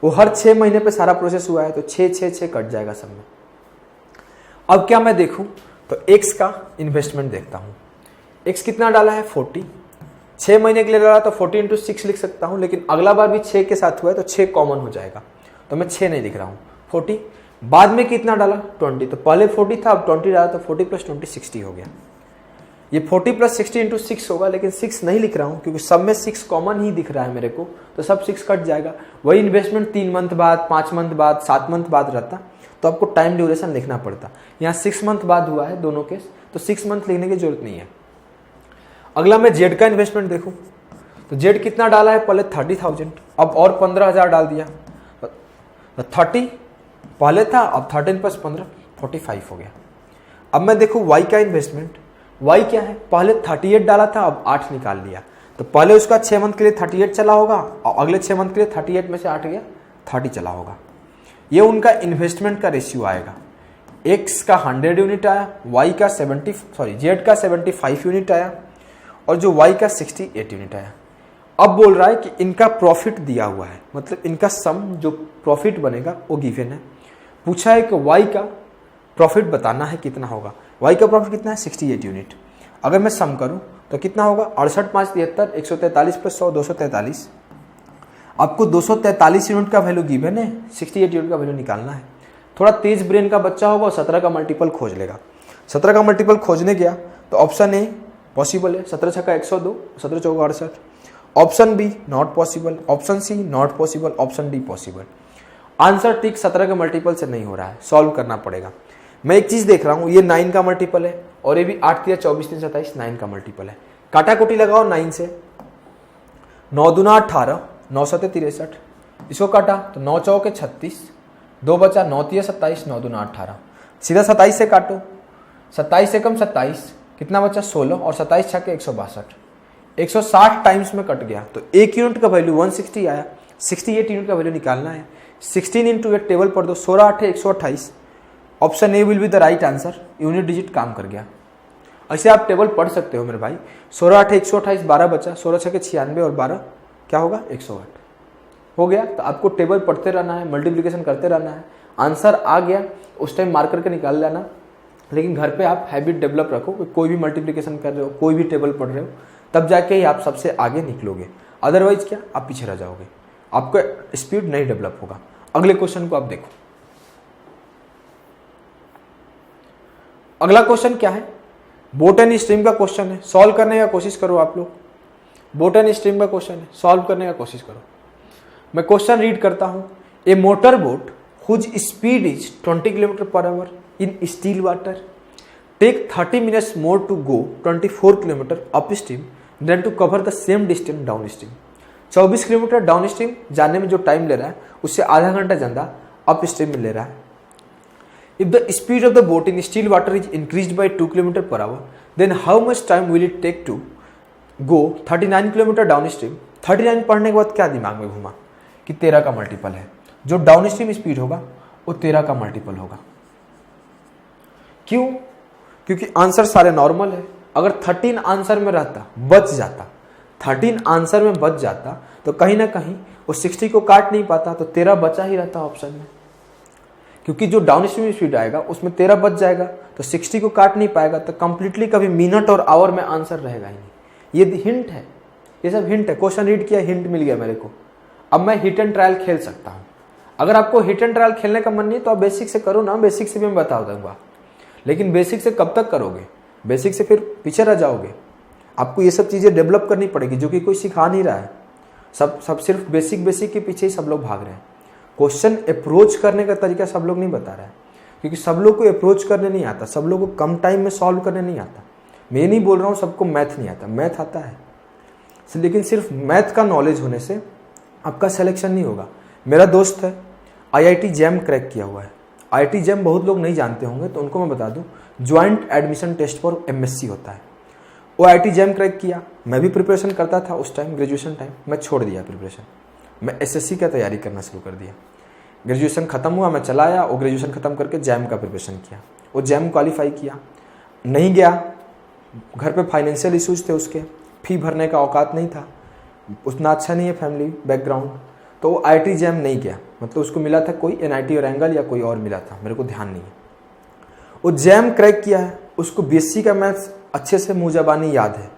वो हर 6 महीने पे सारा प्रोसेस हुआ है, तो 6 कट जाएगा सब में। अब क्या मैं देखूं, तो एक्स का इन्वेस्टमेंट देखता हूं। एक्स कितना डाला है, 40। 6 महीने के लिए डाला तो 40 × 6 लिख सकता हूं, लेकिन अगला बार भी 6 के साथ हुआ है तो 6 कॉमन हो जाएगा, तो मैं 6 नहीं लिख रहा हूं, 40। बाद में कितना डाला, 20। तो पहले 40 था, अब 20 डाला, तो 40 + 20 60 हो गया। ये 40 + 60 × 6 होगा, लेकिन 6 नहीं लिख रहा हूं क्योंकि सब में 6 कॉमन ही दिख रहा है मेरे को, तो सब 6 कट जाएगा। वही इन्वेस्टमेंट 3 मंथ बाद, 5 मंथ बाद, 7 मंथ बाद रहता तो आपको टाइम ड्यूरेशन लिखना पड़ता। यहाँ 6 मंथ बाद हुआ है दोनों केस, तो 6 मंथ लिखने की जरूरत नहीं है। अगला मैं जेड का इन्वेस्टमेंट देखूं, तो जेड कितना डाला है, पहले 30,000, अब और 15,000 डाल दिया। तो 30 पहले था, अब 13 + 15 45 हो गया। अब मैं देखूं वाई का इन्वेस्टमेंट, वाई क्या है, पहले 38 डाला था, अब 8 निकाल लिया। तो पहले उसका 6 मंथ के लिए 38 चला होगा, और अगले 6 मंथ के लिए 38 में से 8 गया, 30 चला होगा। ये उनका इन्वेस्टमेंट का रेशियो आएगा। एक्स का 100 यूनिट आया, वाई का जेड का 75 यूनिट आया, और जो वाई का 68 यूनिट आया। अब बोल रहा है कि इनका प्रॉफिट दिया हुआ है, मतलब इनका सम जो प्रॉफिट बनेगा वो गिवन है। पूछा है कि वाई का प्रॉफिट बताना है कितना होगा। वाई का प्रॉफिट कितना है, 68 यूनिट। अगर मैं सम करूं तो कितना होगा, 68 × 5 = 73, 143 + 100 243। आपको 243 यूनिट का वैल्यू गिवन है, 68 यूनिट का वैल्यू निकालना है। थोड़ा तेज ब्रेन का बच्चा होगा और 17 का मल्टीपल खोज लेगा। 17 का मल्टीपल खोजने गया तो ऑप्शन ए पॉसिबल है, 17 × 6 = 102, 17 × 4 = 68। Option B not possible, option C not possible, option D possible. Answer ठीक 17 के मल्टीपल से नहीं हो रहा है, सॉल्व करना पड़ेगा। मैं एक चीज देख रहा हूं, ये 9 का मल्टीपल है, और ये भी 8 × 24 × 3 = 27, 9 का मल्टीपल है। काटाकुटी लगाओ 9 से, 9 दूना 18, 9 7 63। इसको काटा तो 9 चौके 36, 2 बचा, 9 3 27, 9 दूना 18। सीधा 27 से काटो, 27 से कम 27, कितना बचा, 16, और 27 × 6 = 162। 160 टाइम्स में कट गया, तो 1 यूनिट का वैल्यू 160 आया। 68 यूनिट का वैल्यू निकालना है। 16 × 8 टेबल पर दो, 16 8 128। Option A will be the right answer. Unit digit काम कर गया। ऐसे आप टेबल पढ़ सकते हो मेरे भाई। 16 8 128, 12 बचा, 16 6 = 96, और 12 क्या होगा, 108 हो गया। तो आपको टेबल पढ़ते रहना है, मल्टीप्लिकेशन करते रहना है। आंसर आ गया उस टाइम मार्क करके निकाल लेना, लेकिन घर पे आप हैबिट डेवलप रखो कि कोई भी मल्टीप्लिकेशन कर रहे हो, कोई भी टेबल पढ़ रहे हो, तब जाके ही आप सबसे आगे निकलोगे। अदरवाइज क्या, आप पीछे रह जाओगे, आपका स्पीड नहीं डेवलप होगा। अगले क्वेश्चन को आप देखो। अगला क्वेश्चन क्या है, बोट एंड स्ट्रीम का क्वेश्चन है, सॉल्व करने का कोशिश करो आप लोग। बोट एंड स्ट्रीम का क्वेश्चन है, सॉल्व करने का कोशिश करो। मैं क्वेश्चन रीड करता हूं। A motor boat whose speed is 20 kilometre per hour in still water take 30 minutes more to go 24 kilometre upstream than to cover the same distance downstream. 24 kilometre downstream जाने में जो time ले रहा है उससे आधा घंटा ज़्यादा अप स्ट्रीम में ले रहा है। If the speed of the boat in still water is increased by 2 kilometre per hour then how much time will it take to go 39 kilometre downstream. 39 पढ़ने के बाद क्या दिमाग में घुमा कि 13 का मल्टीपल है, जो डाउन स्ट्रीम स्पीड होगा वो 13 का मल्टीपल होगा। क्यों? क्योंकि आंसर सारे नॉर्मल है। अगर 13 आंसर में रहता, बच जाता, 13 आंसर में बच जाता तो कहीं ना कहीं वो 60 को काट नहीं पाता, तो 13 बचा ही रहता ऑप्शन में। क्योंकि जो डाउन स्ट्रीम स्पीड आएगा उसमें 13 बच जाएगा, तो 60 को काट नहीं पाएगा, तो कंप्लीटली कभी मिनट और आवर में आंसर रहेगा ही नहीं। ये हिंट है, ये सब हिंट है। क्वेश्चन रीड किया, हिंट मिल गया मेरे को। अब मैं हिट एंड ट्रायल खेल सकता हूँ। अगर आपको हिट एंड ट्रायल खेलने का मन नहीं है तो आप बेसिक से करो ना, बेसिक से भी मैं बता दूंगा। लेकिन बेसिक से कब तक करोगे? बेसिक से फिर पीछे रह जाओगे। आपको ये सब चीज़ें डेवलप करनी पड़ेगी जो कि कोई सिखा नहीं रहा है। सब सिर्फ बेसिक के पीछे ही सब लोग भाग रहे हैं। क्वेश्चन अप्रोच करने का तरीका सब लोग नहीं बता रहा है, क्योंकि सब लोग को अप्रोच करने नहीं आता, सब लोग को कम टाइम में सॉल्व करने नहीं आता। मैं ये नहीं बोल रहा हूँ सबको मैथ नहीं आता, मैथ आता है, लेकिन सिर्फ मैथ का नॉलेज होने से आपका सिलेक्शन नहीं होगा। मेरा दोस्त है, IIT जैम क्रैक किया हुआ है। IIT जैम बहुत लोग नहीं जानते होंगे, तो उनको मैं बता दूं, joint admission test for MSc होता है। वो IIT जैम क्रैक किया। मैं भी प्रिपरेशन करता था उस टाइम, ग्रेजुएशन टाइम। मैं छोड़ दिया प्रिपरेशन, मैं SSC का तैयारी करना शुरू कर दिया। ग्रेजुएशन खत्म हुआ, मैं चला आया और ग्रेजुएशन खत्म करके जैम का प्रिपरेशन किया। वो जैम क्वालिफाई किया, नहीं गया। घर पे फाइनेंशियल इश्यूज थे, उसके फी भरने का औकात नहीं था, उतना अच्छा नहीं है फैमिली बैकग्राउंड, तो वो IIT जैम नहीं गया। मतलब उसको मिला था कोई NIT और एंगल या कोई और मिला था, मेरे को ध्यान नहीं है। वो जैम क्रैक किया है, उसको BSc का मैथ्स अच्छे से मुँह ज़बानी याद है,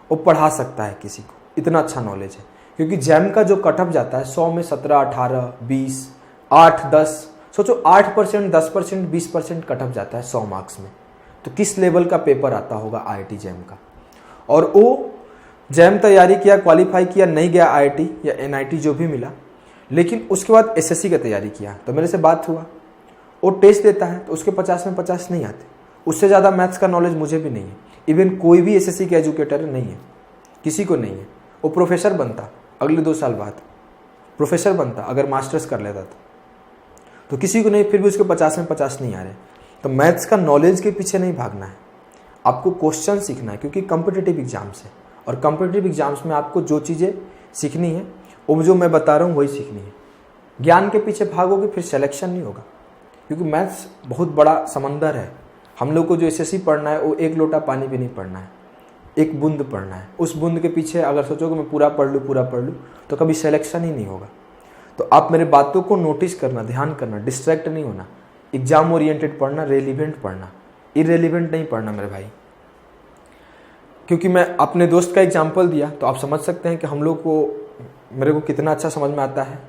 वो पढ़ा सकता है किसी को, इतना अच्छा नॉलेज है। क्योंकि जैम का जो कटअप जाता है 100 में 17, 18, 20, 8, 10, सोचो 8%, 10%, 20% कटअप जाता है 100 मार्क्स में, तो किस लेवल का पेपर आता होगा IIT जैम का। और वो जैम तैयारी किया, क्वालिफाई किया, नहीं गया IIT या NIT जो भी मिला, लेकिन उसके बाद SSC का तैयारी किया। तो मेरे से बात हुआ, वो टेस्ट देता है तो उसके 50 में 50 नहीं आते। उससे ज़्यादा मैथ्स का नॉलेज मुझे भी नहीं है, इवन कोई भी SSC के एजुकेटर नहीं है, किसी को नहीं है। वो प्रोफेसर बनता अगले 2 साल बाद, प्रोफेसर बनता अगर मास्टर्स कर लेता तो किसी को नहीं, फिर भी उसके 50 में 50 नहीं आ रहे। तो मैथ्स का नॉलेज के पीछे नहीं भागना है, आपको क्वेश्चन सीखना है, क्योंकि कॉम्पिटिटिव एग्जाम्स है और कॉम्पिटिटिव एग्जाम्स में आपको जो चीज़ें सीखनी है वो जो मैं बता रहा हूँ वही सीखनी है। ज्ञान के पीछे भागोगे फिर सिलेक्शन नहीं होगा, क्योंकि मैथ्स बहुत बड़ा समंदर है। हम लोग को जो SSC पढ़ना है वो एक लोटा पानी भी नहीं पढ़ना है, एक बूंद पढ़ना है। उस बूंद के पीछे अगर सोचोगे मैं पूरा पढ़ लूँ तो कभी सिलेक्शन ही नहीं होगा। तो आप मेरे बातों को नोटिस करना, ध्यान करना, डिस्ट्रैक्ट नहीं होना, एग्जाम ओरिएंटेड पढ़ना, रेलिवेंट पढ़ना, इरेलीवेंट नहीं पढ़ना मेरे भाई। क्योंकि मैं अपने दोस्त का एग्जाम्पल दिया तो आप समझ सकते हैं कि हम लोग को, मेरे को कितना अच्छा समझ में आता है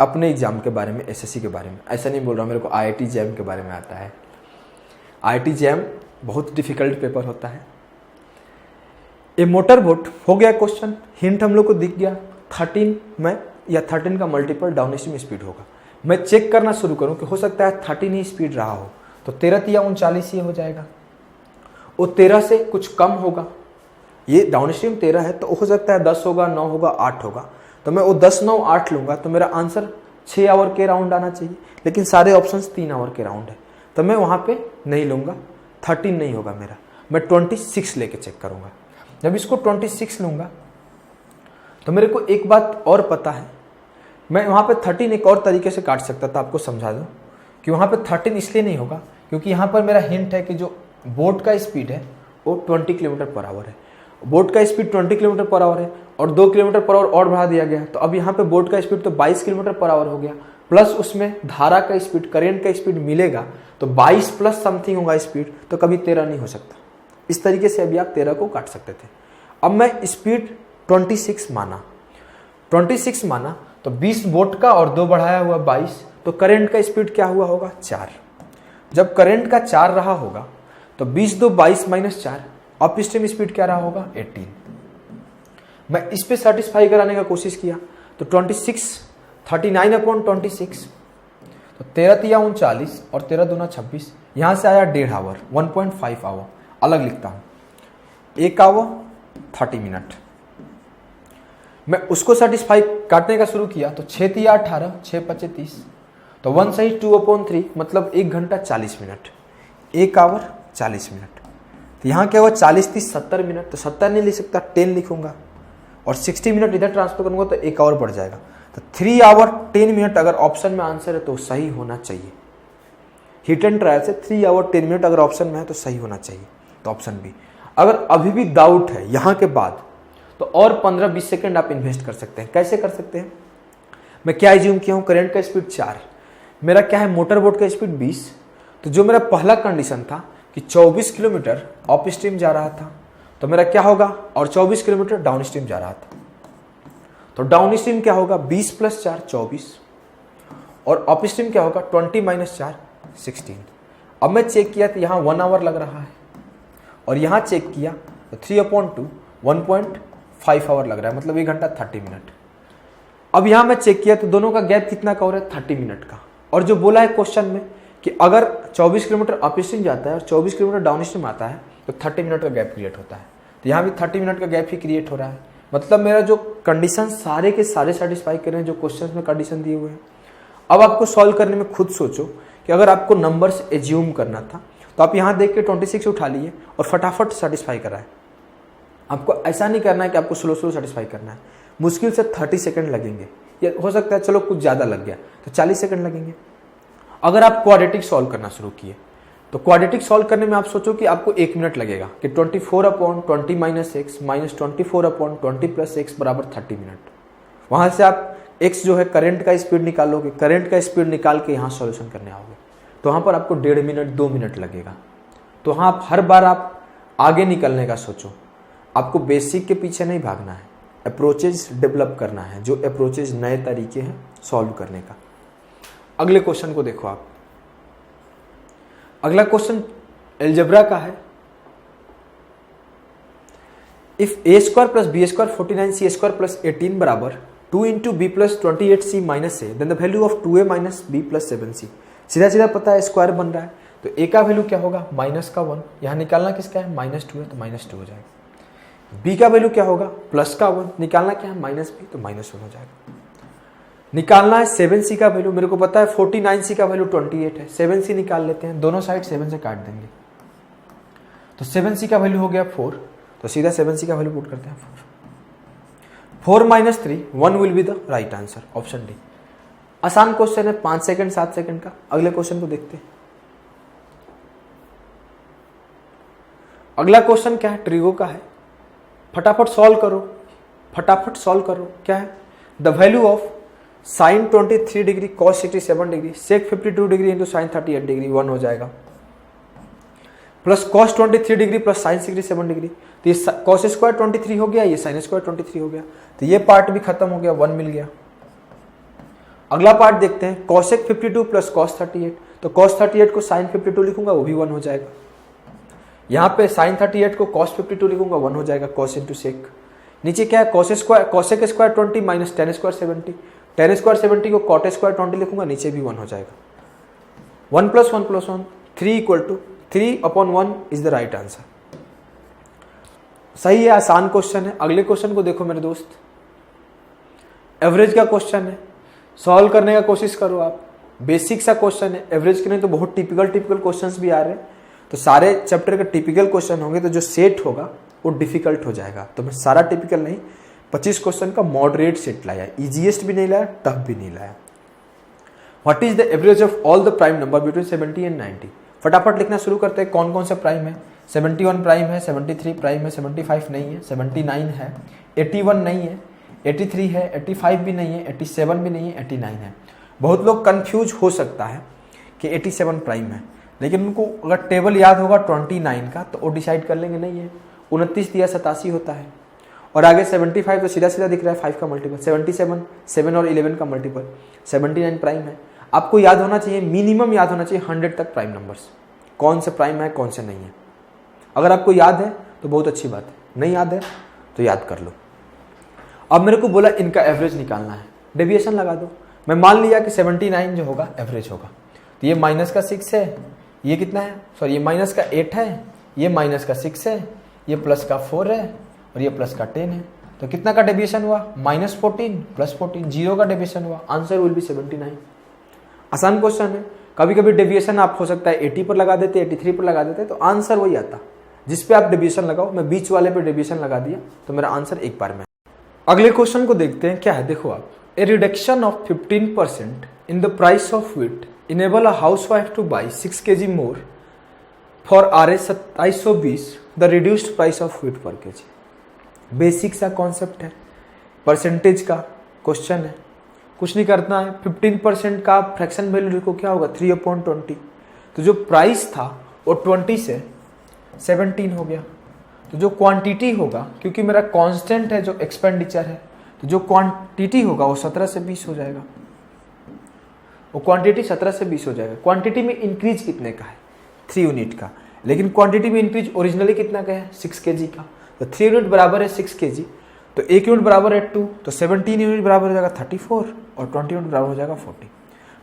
अपने एग्जाम के बारे में, SSC के बारे में। ऐसा नहीं बोल रहा, मेरे को IIT जैम के बारे में आता है। IIT जैम बहुत डिफिकल्ट पेपर होता है। ए मोटर बोट हो गया क्वेश्चन, हिंट हम लोग को दिख गया। 13 में या 13 का मल्टीपल डाउन स्ट्रीम स्पीड होगा। मैं चेक करना शुरू करूं कि हो सकता है 13 ही स्पीड रहा हो, तो 13 या 39 ही हो जाएगा। वो 13 से कुछ कम होगा, ये डाउन स्ट्रीम 13 है तो हो सकता है 10 होगा, 9 होगा, 8 होगा। तो मैं वो 10, 9, 8 लूँगा तो मेरा आंसर 6 आवर के राउंड आना चाहिए, लेकिन सारे ऑप्शंस 3 आवर के राउंड है, तो मैं वहाँ पे नहीं लूँगा। 13 नहीं होगा मेरा, मैं 26 लेके चेक करूँगा। जब इसको 26 लूँगा तो मेरे को एक बात और पता है, मैं वहाँ पे 13 एक और तरीके से काट सकता था, आपको समझा दूँ कि वहाँ पे 13 इसलिए नहीं होगा क्योंकि यहाँ पर मेरा हिंट है कि जो बोट का स्पीड है वो 20 किलोमीटर पर आवर है। बोट का स्पीड 20 किलोमीटर पर आवर है और 2 किलोमीटर पर आवर और बढ़ा दिया गया, तो अब यहाँ पे बोट का स्पीड तो 22 किलोमीटर पर आवर हो गया, प्लस उसमें धारा का स्पीड, करंट का स्पीड मिलेगा, तो 22 प्लस समथिंग होगा स्पीड, तो कभी 13 नहीं हो सकता। इस तरीके से अभी आप 13 को काट सकते थे। अब मैं स्पीड 26 माना, 26 माना तो 20 वोल्ट का और 2 बढ़ाया हुआ 22, तो करंट का स्पीड क्या हुआ होगा 4। जब करंट का 4 रहा होगा तो 20 2 22 माइनस 4, अप स्ट्रीम स्पीड क्या रहा होगा 18। मैं इस पे सेटिस्फाई कराने का कोशिश किया तो 26 39/26, तो 13 तिया 39 और 13 दूना 26, यहां से आया 1.5 आवर, 1.5 आवर। अलग लिखता हूं, 1 आवर 30 मिनट। मैं उसको सेटिस्फाई काटने का शुरू किया तो 6 तिया 18, 6 5 30, तो 1 सही 2/3, मतलब 1 घंटा 40 मिनट, 1 आवर 40 मिनट। तो यहाँ क्या हुआ 40 30 70 मिनट, तो 70 नहीं लिख सकता, 10 लिखूंगा और 60 मिनट इधर ट्रांसफर करूंगा तो 1 आवर बढ़ जाएगा। तो 3 आवर 10 मिनट अगर ऑप्शन में आंसर है तो सही होना चाहिए। हिट एंड ट्रायल से 3 आवर 10 मिनट अगर ऑप्शन में है तो सही होना चाहिए, तो ऑप्शन बी। अगर अभी भी डाउट है यहाँ के बाद तो और 15-20 सेकंड आप इन्वेस्ट कर सकते हैं। कैसे कर सकते हैं, मैं क्या एज्यूम किया हूँ, करंट का स्पीड 4, मेरा क्या है मोटर बोट का स्पीड 20, तो जो मेरा पहला कंडीशन था कि 24 किलोमीटर अप स्ट्रीम जा रहा था, तो मेरा क्या होगा, और 24 किलोमीटर डाउन स्ट्रीम जा रहा था, तो डाउन स्ट्रीम क्या होगा 20 + 4 24, और अप स्ट्रीम क्या होगा 20 - 4 16। अब मैं चेक किया तो यहाँ 1 आवर लग रहा है, और यहाँ चेक किया तो 3/2 1.5 आवर लग रहा है, मतलब 1 घंटा 30 मिनट। अब यहाँ मैं चेक किया तो दोनों का गैप कितना का हो रहा है 30 मिनट का। और जो बोला है क्वेश्चन में कि अगर 24 किलोमीटर अप स्ट्रीम जाता है और 24 किलोमीटर डाउन स्ट्रीम आता है तो 30 मिनट का गैप क्रिएट होता है, तो यहाँ भी 30 मिनट का गैप ही क्रिएट हो रहा है। मतलब मेरा जो कंडीशन सारे के सारे सेटिस्फाई कर रहे हैं जो क्वेश्चन में कंडीशन दिए हुए हैं। अब आपको सॉल्व करने में खुद सोचो कि अगर आपको नंबर्स एज्यूम करना था तो आप यहाँ देख के 26 उठा लिए और फटाफट सेटिस्फाई कराए। आपको ऐसा नहीं करना है कि आपको स्लो स्लो सेटिस्फाई करना है। मुश्किल से 30 सेकंड लगेंगे, या हो सकता है चलो कुछ ज़्यादा लग गया तो 40 सेकंड लगेंगे। अगर आप क्वाड्रेटिक सॉल्व करना शुरू किए तो क्वाड्रेटिक सॉल्व करने में आप सोचो कि आपको 1 मिनट लगेगा कि 24/20 - x - 24/20 + x बराबर 30 मिनट। वहाँ से आप x जो है करंट का स्पीड निकालोगे, करंट का स्पीड निकाल के यहाँ सॉल्यूशन करने आओगे, तो वहाँ पर आपको 1.5 मिनट 2 मिनट लगेगा। तो हाँ, आप हर बार आप आगे निकलने का सोचो, आपको बेसिक के पीछे नहीं भागना है, अप्रोचेज डेवलप करना है, जो अप्रोचेज नए तरीके हैं सॉल्व करने का। अगले क्वेश्चन को देखो आप। अगला क्वेश्चन एल्जेब्रा का है। इफ a² + b² 49 c² + 18 बराबर 2 × b + 28c - a, then the value of 2a - b + 7c। सीधा सीधा पता है स्क्वायर बन रहा है, तो a का वैल्यू क्या होगा -1, यहाँ निकालना किसका है -2 है, तो -2 हो जाएगा। b का वैल्यू क्या होगा +1, निकालना क्या है -b, तो -1 हो जाएगा। निकालना है 7c का वैल्यू, मेरे को पता है 49c का वैल्यू 28 है, 7c निकाल लेते हैं, दोनों साइड 7 से काट देंगे, तो 7c का वैल्यू हो गया 4, तो सीधा 7c का वैल्यू पुट करते हैं 4 - 3 1 will be the right answer, option D. आसान क्वेश्चन है, 5 सेकंड 7 सेकंड का। अगले क्वेश्चन को देखते हैं। अगला क्वेश्चन क्या है, ट्रिगो का है। फटाफट सॉल्व करो, फटाफट सॉल्व करो। क्या है, the value of sin 23 degree cos 67 degree sec 52 degree into sin 38 degree 1 हो जाएगा, plus cos 23 degree plus sin 67 degree, तो ये cos स्क्वायर 23 हो गया, ये sin स्क्वायर 23 हो गया, तो ये पार्ट भी खत्म हो गया, 1 मिल गया। अगला पार्ट देखते हैं, cosec 52 प्लस cos 38, तो cos 38 को sin 52 लिखूंगा, वो भी 1 हो जाएगा। यहाँ पे sin 38 को cos 52 लिखूंगा, 1 हो जाएगा, cos इंटू sec। नीचे क्या है, cosec square 20 minus tan square 70, tan square 70 को cot स्क्वायर 20 लिखूंगा, नीचे भी 1 हो जाएगा। 1 + 1 + 1 3 = 3/1 इज द राइट आंसर। सही है, आसान क्वेश्चन है। अगले क्वेश्चन को देखो मेरे दोस्त, एवरेज का क्वेश्चन है, सॉल्व करने का कोशिश करो आप। बेसिक सा क्वेश्चन है, एवरेज के नहीं तो बहुत टिपिकल क्वेश्चंस भी आ रहे हैं, तो सारे चैप्टर का टिपिकल क्वेश्चन होंगे, तो जो सेट होगा वो डिफिकल्ट हो जाएगा। तो मैं सारा टिपिकल नहीं, 25 क्वेश्चन का मॉडरेट सेट लाया, इजीएस्ट भी नहीं लाया, टफ भी नहीं लाया। What is the average of all the prime number between 70 and 90। फटाफट लिखना शुरू करते हैं, कौन कौन सा प्राइम है। 71 प्राइम है, 73 प्राइम है, 75 नहीं है, 79 है, 81 नहीं है, 83 है, 85 भी नहीं है, 87 भी नहीं है, 89 है। बहुत लोग कंफ्यूज हो सकता है कि 87 प्राइम है, लेकिन उनको अगर टेबल याद होगा 29 का तो वो डिसाइड कर लेंगे नहीं है 29 दिया 87 होता है, और आगे 75 तो सीधा सीधा दिख रहा है 5 का मल्टीपल, 77 7 और 11 का मल्टीपल 79 प्राइम है। आपको याद होना चाहिए, मिनिमम याद होना चाहिए 100 तक प्राइम नंबर्स, कौन से प्राइम है कौन से नहीं है। अगर आपको याद है तो बहुत अच्छी बात है, नहीं याद है तो याद कर लो। अब मेरे को बोला इनका एवरेज निकालना है, डेविएशन लगा दो। मैं मान लिया कि 79 जो होगा एवरेज होगा, तो ये माइनस का 6 है, ये कितना है, सॉरी ये माइनस का 8 है, ये माइनस का 6 है, ये प्लस का 4 है और ये प्लस का 10 है। तो कितना का डेविएशन हुआ, -14 + 14, 0 का डेविएशन हुआ। Answer will be 79। आसान क्वेश्चन है। कभी कभी डेविएशन आप हो सकता है 80 पर लगा देते, 83 पर लगा देते, तो आंसर वही आता जिस पे आप डेविएशन लगाओ। मैं बीच वाले पे डेविएशन लगा दिया तो मेरा आंसर एक बार में। अगले क्वेश्चन को देखते हैं, क्या है देखो आप, a reduction of 15% in the price of wheat enable a housewife to buy 6 kg more for Rs 2720 the reduced price of wheat per kg। Basic सा कॉन्सेप्ट है, परसेंटेज का क्वेश्चन है, कुछ नहीं करना है। 15% का फ्रैक्शन वैल्यू देखो क्या होगा 3/20, तो जो प्राइस था वो 20 से 17 हो गया। तो जो क्वांटिटी होगा, क्योंकि मेरा कांस्टेंट है जो एक्सपेंडिचर है, तो जो क्वांटिटी होगा वो 17 से 20 हो जाएगा, वो क्वांटिटी 17 से 20 हो जाएगा। क्वांटिटी में इंक्रीज कितने का है, 3 यूनिट का, लेकिन क्वांटिटी में इंक्रीज ओरिजिनली कितना का है, 6 kg का। तो 3 यूनिट बराबर है 6 kg, तो 1 यूनिट बराबर है 2, तो 17 यूनिट बराबर हो जाएगा 34 और 20 यूनिट बराबर हो जाएगा 40।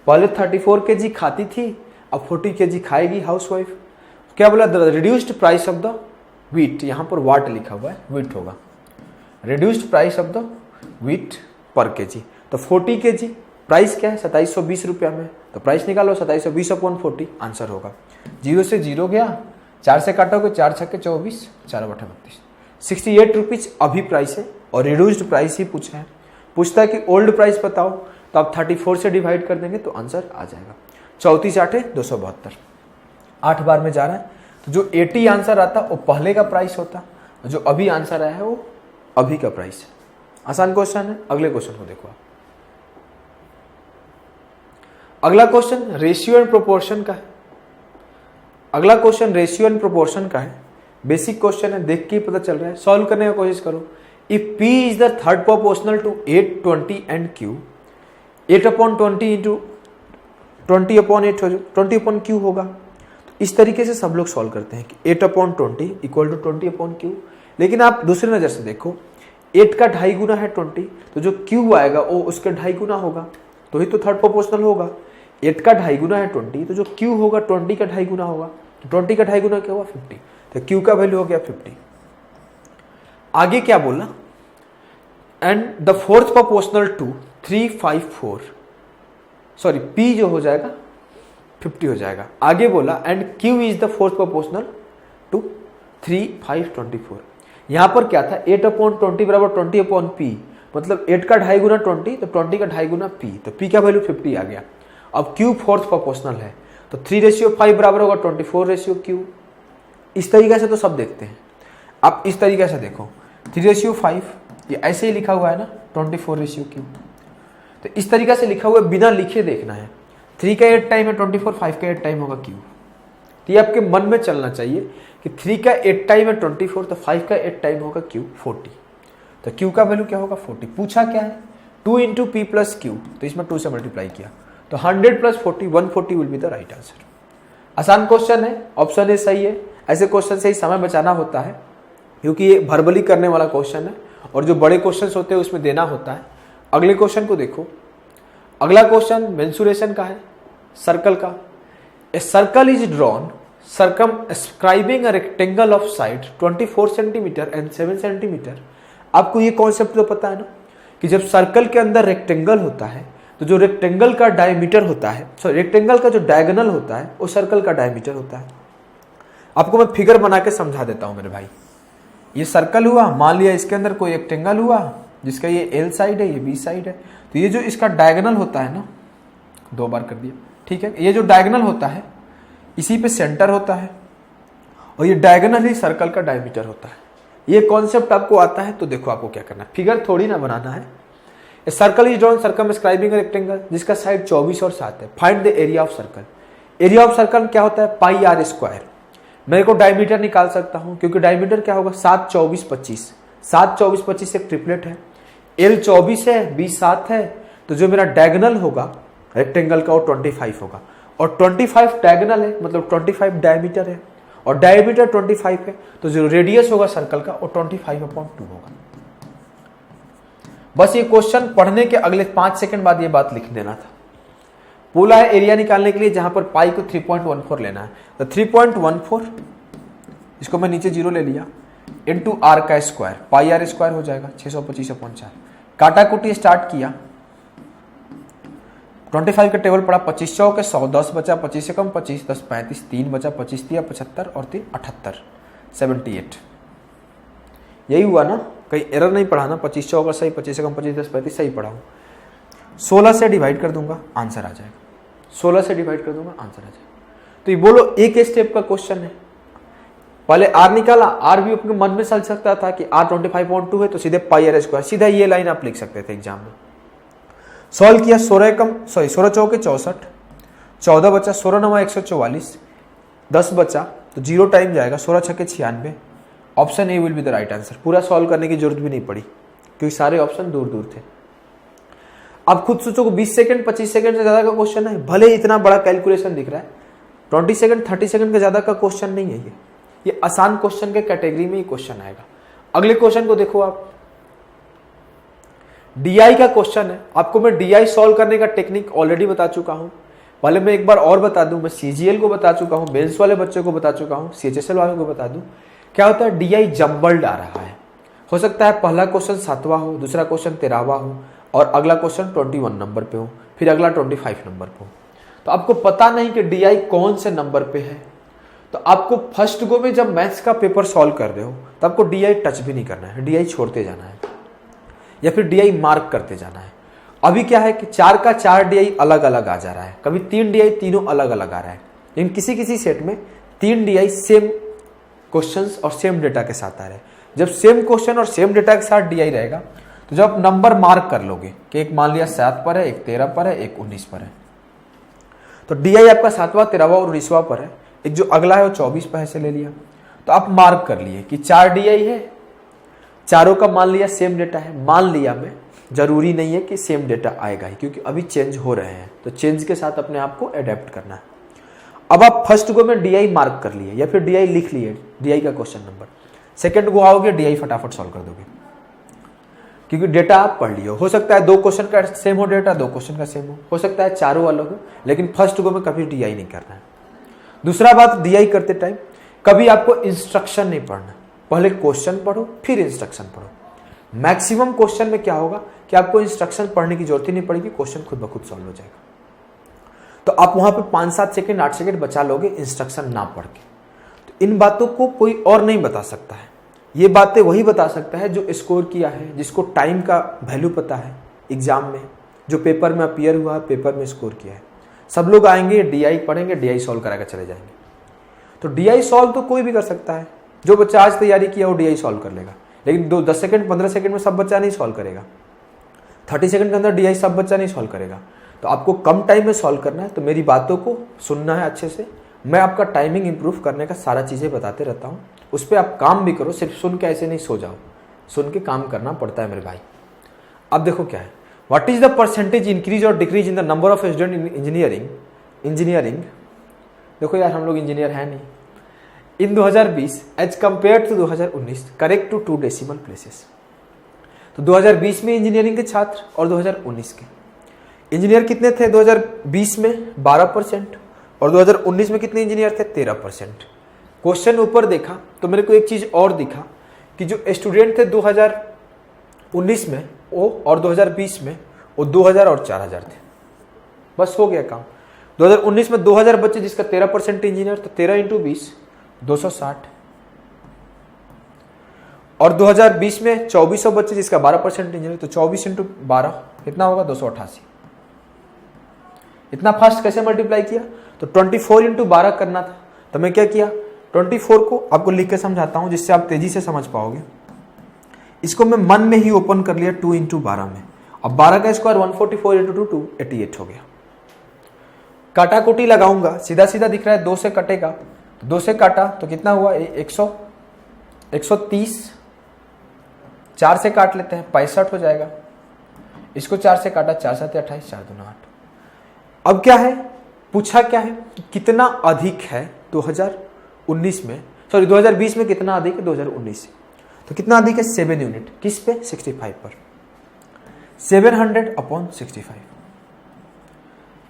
पहले 34 kg खाती थी, अब 40 kg खाएगी हाउसवाइफ। क्या बोला, the reduced price of the wheat, यहाँ पर वाट लिखा हुआ है, व्हीट होगा, reduced price of the wheat per kg। तो 40 kg प्राइस क्या है 2720 रुपया में, तो प्राइस निकालो 2720/40, आंसर होगा। 0 से 0 गया, 4 से काटोगे 4 छक्के 24, 4/32, 68 रुपीज अभी प्राइस है और रिड्यूस्ड प्राइस ही पूछा है। पूछता है कि ओल्ड प्राइस बताओ, तो आप 34 से डिवाइड कर देंगे तो आंसर आ जाएगा। 34 8 272, 8 बार में जा रहा है, तो जो 80 आंसर आता वो पहले का प्राइस होता, जो अभी आंसर आया है वो अभी का प्राइस है। आसान क्वेश्चन है। अगले क्वेश्चन को देखो आप। अगला क्वेश्चन रेशियो एंड प्रोपोर्शन का है। अगला क्वेश्चन रेशियो एंड प्रोपोर्शन का है, बेसिक क्वेश्चन है, देख के ही पता चल रहा है। सॉल्व करने की कोशिश करो। If P is the third proportional to 8, 20 and Q, 8/20 into 20/8 हो जाए, 20/Q होगा। तो इस तरीके से सब लोग सॉल्व करते हैं कि 8/20 इक्वल टू 20/Q। लेकिन आप दूसरी नजर से देखो, 8 का 2.5 गुना है 20, तो जो Q आएगा वो उसके 2.5 गुना होगा, तो ही तो थर्ड प्रोपोर्शनल होगा। 8 का 2.5 गुना है 20, तो जो Q होगा 20 का 2.5 गुना होगा, तो 20 का 2.5 गुना क्या हुआ 50, तो Q का वैल्यू हो गया 50। आगे क्या बोला, and the fourth proportional to 354, sorry P जो हो जाएगा 50 हो जाएगा। आगे बोला and Q is the fourth proportional to 3/524। यहां पर क्या था, 8/20 बराबर 20/P, मतलब 8 का 2.5 गुना 20, तो 20 का 2.5 गुना P, तो P का वैल्यू 50 आ गया। अब Q फोर्थ प्रोपोर्शनल है, तो 3:5 बराबर होगा 24:Q। इस तरीके से तो सब देखते हैं। आप इस तरीके से देखो, 3:5 ये ऐसे ही लिखा हुआ है ना, 24:Q। तो इस तरीके से लिखा हुआ है, बिना लिखे देखना है। 3 का 8 टाइम है 24, 5 का 8 टाइम होगा Q। तो ये आपके मन में चलना चाहिए कि 3 का 8 टाइम है 24, तो 5 का 8 टाइम होगा Q 40। तो Q का वैल्यू क्या होगा 40। पूछा क्या है 2 × P + Q, तो इसमें 2 से मल्टीप्लाई किया, तो 100 + 40 140 will be the right answer. आसान क्वेश्चन है, ऑप्शन ए सही है। ऐसे क्वेश्चन से ही समय बचाना होता है, क्योंकि ये भर्बली करने वाला क्वेश्चन है और जो बड़े क्वेश्चन होते हैं उसमें देना होता है। अगले क्वेश्चन को देखो। अगला क्वेश्चन मेंसुरेशन का है, सर्कल का। A circle is drawn circumscribing a rectangle of side 24 centimetre and 7 centimetre. आपको ये कॉन्सेप्ट तो पता है ना कि जब सर्कल के अंदर रेक्टेंगल होता है, तो जो रेक्टेंगल का डायमीटर होता है, सॉरी रेक्टेंगल का जो डायगोनल होता है वो सर्कल का डायमीटर होता है। आपको मैं फिगर बना के समझा देता हूं मेरे भाई। ये सर्कल हुआ, मान लिया इसके अंदर कोई रेक्टेंगल हुआ जिसका ये L साइड है, ये B साइड है, तो ये जो इसका डायगोनल होता है ना, 2 बार कर दिया, ठीक है। ये जो डायगोनल होता है इसी पे सेंटर होता है और ये डायगोनल ही सर्कल का डायमीटर होता है। ये कॉन्सेप्ट आपको आता है तो देखो आपको क्या करना है, फिगर थोड़ी ना बनाना है, a circle is drawn circumscribing rectangle जिसका साइड 24 और 7 है। Find the area of circle. Area of circle क्या होता है? पाई आर स्क्वायर। मेरे को डायमीटर निकाल सकता हूं क्योंकि डायमीटर क्या होगा? 7 24 25। 7 24 25 एक ट्रिपलेट है। एल 24 है, बी 7 है, तो जो मेरा डायगोनल होगा रेक्टेंगल का वो 25 होगा और 25 डायगोनल है मतलब 25 डायमीटर है और डायमीटर 25 है तो जो रेडियस होगा सर्कल का वो 25/2 होगा। बस ये क्वेश्चन पढ़ने के अगले 5 सेकंड बाद ये बात लिख देना था। बोला है एरिया निकालने के लिए जहां पर पाई को 3.14 लेना है तो 3.14 इसको मैं नीचे 0 ले लिया इंटू आर का स्क्वायर, पाई आर स्क्वायर हो जाएगा 625/4। काटा कुटी स्टार्ट किया, 25 का टेबल पड़ा 25 चौक के 100, 10 बचा 25 से कम 25, 10 35, 3 बचा 25 दिया 75 और 3 78, 78। यही हुआ ना, कहीं एरर नहीं पढ़ा ना? 25 चौक का सही, 25 से कम 25, 10 35 सही पढ़ा हूँ। 16 से डिवाइड कर दूंगा आंसर आ जाएगा। 16 से डिवाइड कर दूंगा आंसर आ जाएगा। तो ये बोलो एक स्टेप का क्वेश्चन है। पहले आर निकाला, आर भी अपने मन में चल सकता था कि आर 25.2 है तो सीधे पाई आर स्क्वायर, सीधा ये लाइन आप लिख सकते थे एग्जाम में। सॉल्व किया, 16 चौके 64, 14 बचा, 16 9 144, 10 बचा तो 0 टाइम जाएगा, 16 छक्के 96। Option A will be the right answer. पूरा सॉल्व करने की जरूरत भी नहीं पड़ी क्योंकि सारे ऑप्शन दूर दूर थे। अब खुद सोचो 20 सेकंड 25 सेकंड से ज्यादा का क्वेश्चन है, भले ही इतना बड़ा कैलकुलेशन दिख रहा है, 20 सेकंड 30 सेकंड के ज्यादा का क्वेश्चन नहीं है ये आसान क्वेश्चन के कैटेगरी में ही क्वेश्चन आएगा। अगले क्वेश्चन को देखो आप, डीआई का क्वेश्चन है। आपको मैं डीआई सॉल्व करने का टेक्निक ऑलरेडी बता चुका हूं, पहले मैं एक बार और बता दूं, मैं सीजीएल को बता चुका हूं, मेंस वाले बच्चों को बता चुका हूं, सीएचएसएल वालों को बता दूं। क्या होता है? डीआई जम्बल्ड आ रहा है। हो सकता है पहला क्वेश्चन 7वां हो, दूसरा क्वेश्चन 13वां हो और अगला क्वेश्चन 21 नंबर पे हो, फिर अगला 25 नंबर पे हो। तो आपको पता नहीं कि डीआई कौन से नंबर पे है, तो आपको फर्स्ट गो में जब मैथ्स का पेपर सॉल्व कर रहे हो तो आपको डीआई टच भी नहीं करना है, डीआई छोड़ते जाना है या फिर डीआई मार्क करते जाना है। अभी क्या है कि 4 का 4 डीआई अलग अलग आ जा रहा है, कभी 3 डीआई तीनों अलग अलग आ रहा है, लेकिन किसी किसी सेट में 3 डीआई सेम क्वेश्चंस और सेम डेटा के साथ आ रहे हैं। जब सेम क्वेश्चन और सेम डेटा के साथ डीआई रहेगा तो जब आप नंबर मार्क कर लोगे कि एक मान लिया 7 पर है, एक 13 पर है, एक 19 पर है, तो डीआई आपका 7वां 13वां और 19वां पर है, एक जो अगला है वो 24 पर ऐसे ले लिया, तो आप मार्क कर लिए कि 4 डीआई है, चारों का मान लिया सेम डेटा है। मान लिया मैं, जरूरी नहीं है कि सेम डेटा आएगा ही क्योंकि अभी चेंज हो रहे हैं, तो चेंज के साथ अपने आप को अडेप्ट करना है। अब आप फर्स्ट गो में डीआई मार्क कर लिए या फिर डीआई लिख लिए, डीआई का क्वेश्चन नंबर, सेकंड गो आओगे डीआई फटाफट सॉल्व कर दोगे क्योंकि डेटा आप पढ़ लिए हो सकता है 2 क्वेश्चन का सेम हो डेटा, 2 क्वेश्चन का सेम हो सकता है चारों अलग हो, लेकिन फर्स्ट गो में कभी डीआई नहीं करना है। दूसरा बात, डीआई करते टाइम कभी आपको इंस्ट्रक्शन नहीं पढ़ना, पहले क्वेश्चन पढ़ो फिर इंस्ट्रक्शन पढ़ो। मैक्सिमम क्वेश्चन में क्या होगा कि आपको इंस्ट्रक्शन पढ़ने की जरूरत ही नहीं पड़ेगी, क्वेश्चन खुद ब खुद सॉल्व हो जाएगा। तो आप वहां पे 5-7 सेकंड 8 सेकंड बचा लोगे इंस्ट्रक्शन ना पढ़ के। तो इन बातों को कोई और नहीं बता सकता है, ये बातें वही बता सकता है जो स्कोर किया है, जिसको टाइम का वैल्यू पता है एग्जाम में, जो पेपर में अपीयर हुआ है, पेपर में स्कोर किया है। सब लोग आएंगे डीआई पढ़ेंगे, डीआई सॉल्व कराकर चले जाएंगे। तो डीआई सॉल्व तो कोई भी कर सकता है, जो बच्चा आज तैयारी किया वो डीआई सॉल्व कर लेगा, लेकिन 10 सेकंड 15 सेकंड में सब बच्चा नहीं सॉल्व करेगा, 30 सेकंड के अंदर डीआई सब बच्चा नहीं सॉल्व करेगा। तो आपको कम टाइम में सॉल्व करना है, तो मेरी बातों को सुनना है अच्छे से। मैं आपका टाइमिंग इंप्रूव करने का सारा चीज़ें बताते रहता हूँ, उस पर आप काम भी करो, सिर्फ सुन के ऐसे नहीं सो जाओ, सुन के काम करना पड़ता है मेरे भाई। अब देखो क्या है, what is the percentage increase और decrease in the number of student in engineering. देखो यार हम लोग इंजीनियर हैं नहीं। In 2020 as compared to 2019 correct to 2 decimal places. तो 2020 में इंजीनियरिंग के छात्र और 2019 के इंजीनियर कितने थे? 2020 में 12% और 2019 में कितने इंजीनियर थे? 13%। क्वेश्चन ऊपर देखा तो मेरे को एक चीज और दिखा कि जो स्टूडेंट थे 2019 में वो और 2020 में वो 2000 और 4000 थे, बस हो गया काम। 2019 में 2000 बच्चे जिसका 13% इंजीनियर, तो 13 इंटू 20 260, और 2020 में 2400 बच्चे जिसका 12% इंजीनियर, तो 24 इंटू 12 कितना होगा? 288। इतना फास्ट कैसे मल्टीप्लाई किया? तो 24 इंटू 12 करना था, तो मैं क्या किया 24 को आपको लिख के समझाता हूं जिससे आप तेजी से समझ पाओगे। इसको मैं मन में ही ओपन कर लिया 2 इंटू 12 में, अब 12 का स्क्वायर 144 इंटू 2 88 हो गया। काटा कुटी लगाऊंगा, सीधा सीधा दिख रहा है, 2 से कटेगा तो 2 से काटा तो कितना हुआ 130, 4 से काट लेते हैं 65 हो जाएगा। इसको 4 से काटा, 4 7 28, 4 2 8। अब क्या है, पूछा क्या है कि कितना अधिक है 2019 में, सॉरी 2020 में कितना अधिक है 2019 से। तो कितना अधिक है 7 यूनिट, किस पे 65 पर, 700/65।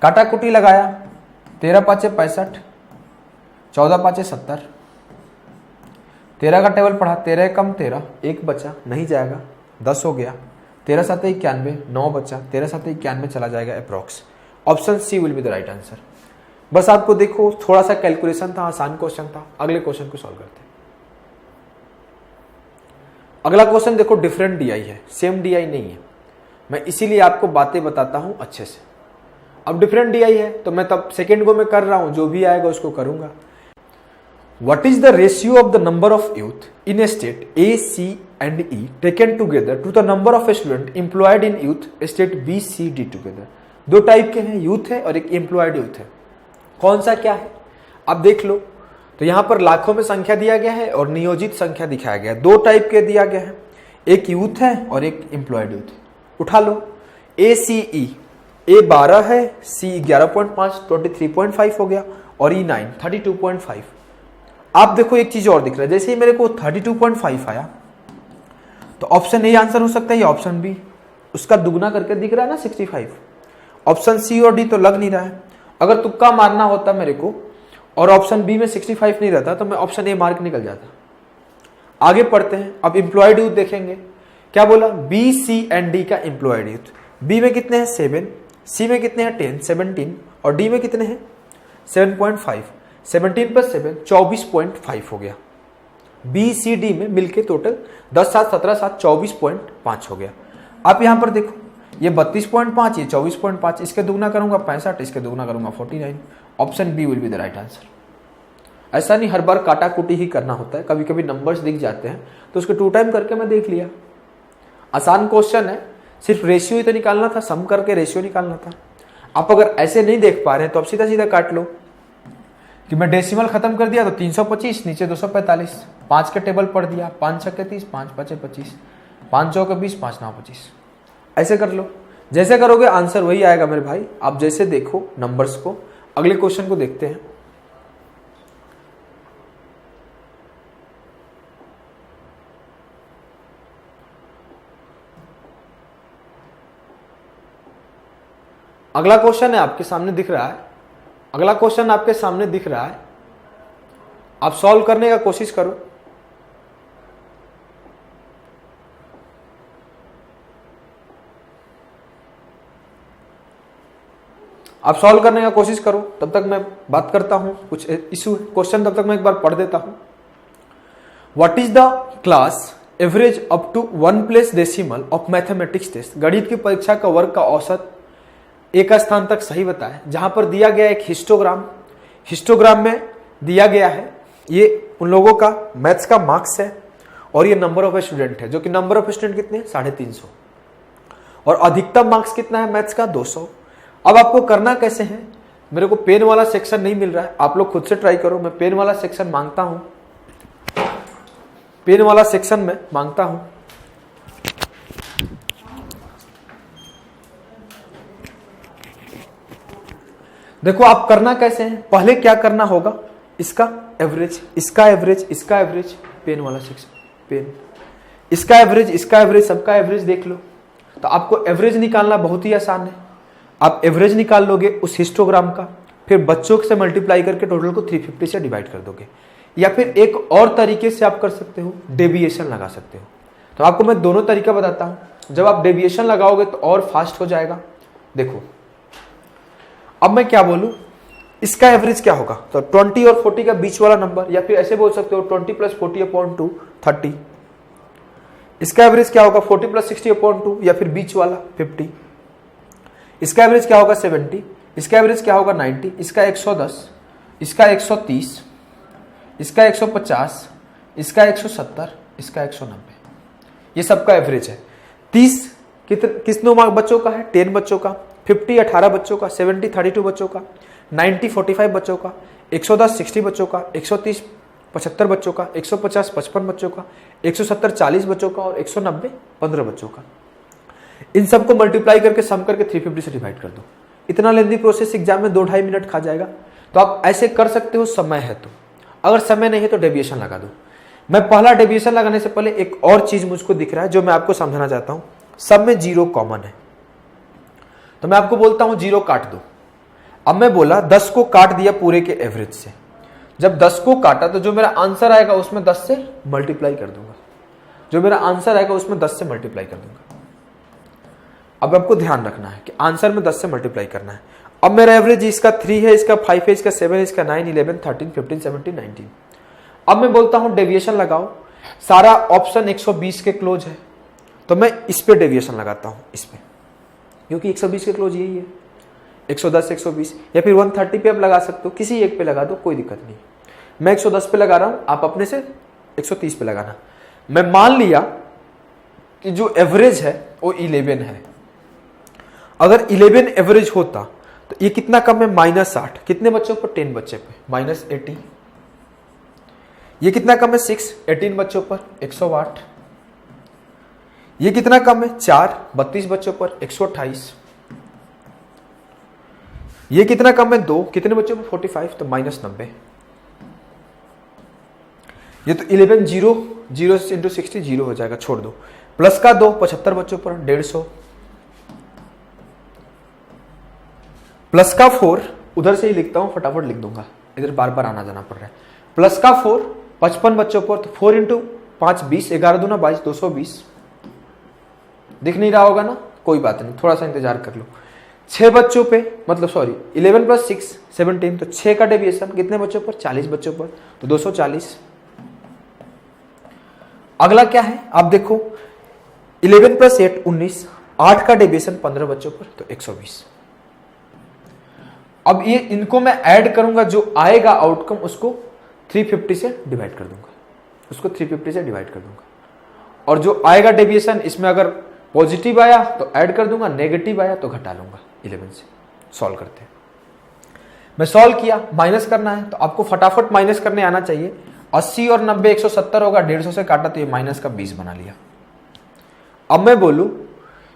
काटा कुटी लगाया, 13 5 65, 14 5 70, 13 का टेबल पढ़ा, 13 कम 13, 1 बचा नहीं जाएगा, 10 हो गया, 13 7 91, 9 बचा, 13 7 91 चला जाएगा approx. Option C will be the right answer. बस आपको देखो थोड़ा सा कैलकुलेशन था, आसान क्वेश्चन था। अगले क्वेश्चन को सॉल्व करते हैं। अगला क्वेश्चन देखो डिफरेंट डीआई है, सेम डीआई नहीं है, मैं इसीलिए आपको बातें बताता हूं अच्छे से। अब डिफरेंट डीआई है तो मैं तब सेकेंड को मैं कर रहा हूं, जो भी आएगा उसको करूंगा। What is the ratio of the number of youth in a state A, C and E taken together to the number of students employed in youth state B, C, D together? दो type के हैं, youth है और एक employed youth है। कौन सा क्या है अब देख लो। तो यहां पर लाखों में संख्या दिया गया है और नियोजित संख्या दिखाया गया है, दो टाइप के दिया गया है, एक यूथ है और एक एम्प्लॉयड यूथ है। उठा लो A, C, E, A 12 है, C 11.5 23.5 हो गया और E 9 32.5। आप देखो एक चीज और दिख रहा है, जैसे ही मेरे को 32.5 आया तो ऑप्शन ए आंसर हो सकता है या ऑप्शन बी, उसका दुगना करके दिख रहा है ना 65। ऑप्शन सी और डी तो लग नहीं रहा है। अगर तुक्का मारना होता मेरे को और ऑप्शन बी में 65 नहीं रहता तो मैं ऑप्शन ए मार्क निकल जाता। आगे पढ़ते हैं। अब एम्प्लॉयड यूथ देखेंगे, क्या बोला, बी, सी एंड डी का एम्प्लॉयड यूथ। बी में कितने हैं 7, सी में कितने हैं 10 17 और डी में कितने हैं 7.5। 17 + 7 24.5 हो गया। बी सी डी में मिलके टोटल 10 7 17 7 24.5 हो गया। आप यहां पर देखो ये 32.5, ये 24.5, इसके दुगना करूंगा 65, इसके दुगना करूंगा 49। Option B will be the right answer. ऐसा नहीं हर बार काटा कुटी ही करना होता है, कभी कभी नंबर्स दिख जाते हैं तो उसके 2 टाइम करके मैं देख लिया। आसान क्वेश्चन है, सिर्फ रेशियो ही तो निकालना था, सम करके रेशियो निकालना था। आप अगर ऐसे नहीं देख पा रहे हैं तो आप सीधा सीधा काट लो कि मैं डेसिमल खत्म कर दिया तो 325 नीचे 245, 5 के टेबल पढ़ दिया, 5 6 30, 5 5 25, 5 4 20, 5 9 25। ऐसे कर लो, जैसे करोगे आंसर वही आएगा मेरे भाई। आप जैसे देखो नंबर्स को। अगले क्वेश्चन को देखते हैं। अगला क्वेश्चन है आपके सामने दिख रहा है, अगला क्वेश्चन आपके सामने दिख रहा है, आप सॉल्व करने का कोशिश करो। आप सॉल्व करने का कोशिश करो, तब तक मैं बात करता हूं, कुछ इशू है। क्वेश्चन तब तक मैं एक बार पढ़ देता हूं। What is the class average up to 1 place decimal of mathematics test? गणित की परीक्षा का वर्ग का औसत एक स्थान तक सही बताएं। जहां पर दिया गया एक हिस्टोग्राम, हिस्टोग्राम में दिया गया है ये उन लोगों का मैथ्स का मार्क्स है और ये नंबर ऑफ स्टूडेंट है, जो कि नंबर ऑफ स्टूडेंट कितने 350 और अधिकतम मार्क्स कितना है मैथ्स का 200। अब आपको करना कैसे है, मेरे को पेन वाला सेक्शन नहीं मिल रहा है, आप लोग खुद से ट्राई करो। मैं पेन वाला सेक्शन मांगता हूं, पेन वाला सेक्शन में मांगता हूं। देखो आप करना कैसे है, पहले क्या करना होगा, इसका एवरेज, इसका एवरेज, इसका एवरेज, पेन वाला सेक्शन, पेन, इसका एवरेज, इसका एवरेज, सबका एवरेज देख लो। तो आपको एवरेज निकालना बहुत ही आसान है। आप एवरेज निकाल लोगे उस हिस्टोग्राम का, फिर बच्चों से मल्टीप्लाई करके टोटल को 350 से डिवाइड कर दोगे, या फिर एक और तरीके से आप कर सकते हो, डेविएशन लगा सकते हो। तो आपको मैं दोनों तरीका बताता हूं। जब आप डेविएशन लगाओगे तो और फास्ट हो जाएगा। देखो अब मैं क्या बोलूं, इसका एवरेज क्या होगा, तो 20 और 40 का बीच वाला नंबर, या फिर ऐसे बोल सकते हो 20 + 40/2 30। इसका एवरेज क्या होगा 40 + 60/2, या फिर बीच वाला 50। इसका एवरेज क्या होगा 70, इसका एवरेज क्या होगा 90, इसका 110, इसका 130, इसका 150, इसका 170, इसका 190। ये सबका एवरेज है। 30 कितने मार्क बच्चों का है? 10 बच्चों का, 50 18 बच्चों का, 70 32 बच्चों का, 90 45 बच्चों का, 110 60 बच्चों का, 130 75 बच्चों का, 150 55 बच्चों का, 170 40 बच्चों का और 190 15 बच्चों का। इन सबको मल्टीप्लाई करके सम करके 350 से डिवाइड कर दो। इतना लेंदी प्रोसेस एग्जाम में 2-2.5 मिनट खा जाएगा। तो आप ऐसे कर सकते हो समय है तो। अगर समय नहीं है तो डेविएशन लगा दो। मैं पहला डेविएशन लगाने से पहले एक और चीज मुझको दिख रहा है जो मैं आपको समझाना चाहता हूं। सब में 0 कॉमन है, तो मैं आपको बोलता हूं 0 काट दो। अब मैं बोला 10 को काट दिया पूरे के एवरेज से। जब 10 को काटा तो जो मेरा आंसर आएगा उसमें 10 से मल्टीप्लाई कर दूंगा। जो मेरा आंसर आएगा उसमें 10 से मल्टीप्लाई कर दूंगा। अब आपको ध्यान रखना है कि आंसर में 10 से मल्टीप्लाई करना है। अब मेरा एवरेज इसका 3 है, इसका 5 है, इसका 7 है, इसका 9 11 13 15 17 19। अब मैं बोलता हूं डेविएशन लगाओ। सारा ऑप्शन 120 के क्लोज है, तो मैं इस पे डेविएशन लगाता हूं, इस पे, क्योंकि 120 के क्लोज यही है। 110 120 या फिर 130 पे आप लगा सकते हो, किसी एक पे लगा दो, कोई दिक्कत नहीं। मैं 110 पे लगा रहा हूं, आप अपने से 130 पे लगाना। मैं मान लिया कि जो एवरेज है वो 11 है। अगर 11 एवरेज होता तो ये कितना कम है? -8। कितने बच्चों पर? 10 बच्चे पे, -80। ये कितना कम है? 6 18 बच्चों पर 108। ये कितना कम है? 4 32 बच्चों पर 128। ये कितना कम है? 2 कितने बच्चों पर? 45, तो -90। ये तो 11 0 0 इंटू 60 0 हो जाएगा, छोड़ दो। प्लस का 2 75 बच्चों पर 150। प्लस का 4 उधर से ही लिखता हूं, फटाफट लिख दूंगा, इधर बार बार आना जाना पड़ रहा है। प्लस का 4 55 बच्चों पर, तो 4 इंटू 5 20, 11 दूना 22 220। दिख नहीं रहा होगा ना? कोई बात नहीं, थोड़ा सा इंतजार कर लो। 6 बच्चों पे, मतलब सॉरी 11 + 6 17, तो 6 का डेविएशन कितने बच्चों पर? 40 बच्चों पर, तो 240। अगला क्या है आप देखो, 11 + 8 19, 8 का डेविएशन 15 बच्चों पर, तो 120। अब ये इनको मैं ऐड करूंगा, जो आएगा आउटकम उसको 350 से डिवाइड कर दूंगा, उसको 350 से डिवाइड कर दूंगा। और जो आएगा डेविएशन, इसमें अगर पॉजिटिव आया तो ऐड कर दूंगा, नेगेटिव आया तो घटा लूंगा 11 से। सॉल्व करते हैं। मैं सॉल्व किया, माइनस करना है तो आपको फटाफट माइनस करने आना चाहिए। 80 और 90 170 होगा, 150 से काटा तो ये माइनस का 20 बना लिया। अब मैं बोलूं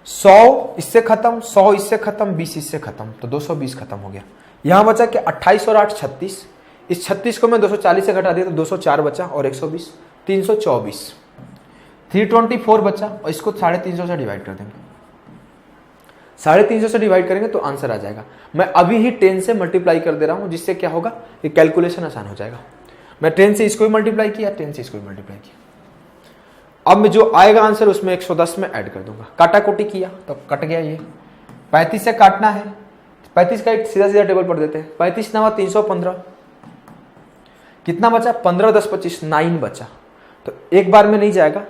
100 इससे खत्म, 100 इससे खत्म, 20 इससे खत्म, तो 220 खत्म हो गया। यहां बचा कि 28 और 8 36। इस 36 को मैं 240 से घटा दिया तो 204 बचा, और 120 324। 324 बचा, और इसको 350 से डिवाइड कर देंगे। 350 से डिवाइड करेंगे तो आंसर आ जाएगा। मैं अभी ही 10 से मल्टीप्लाई कर दे रहा हूं, जिससे क्या होगा, ये कैलकुलेशन आसान हो जाएगा। मैं 10 से इसको भी मल्टीप्लाई किया, 10 से इसको भी मल्टीप्लाई किया। अब मैं जो आएगा आंसर उसमें 110 में ऐड कर दूंगा। काटा कोटी किया तो कट गया। ये 35 से काटना है, 35 का एक सीधा सीधा टेबल पढ़ देते हैं। 35 9 315, कितना बचा? 15 10 25 9 बचा। तो एक बार में नहीं जाएगा,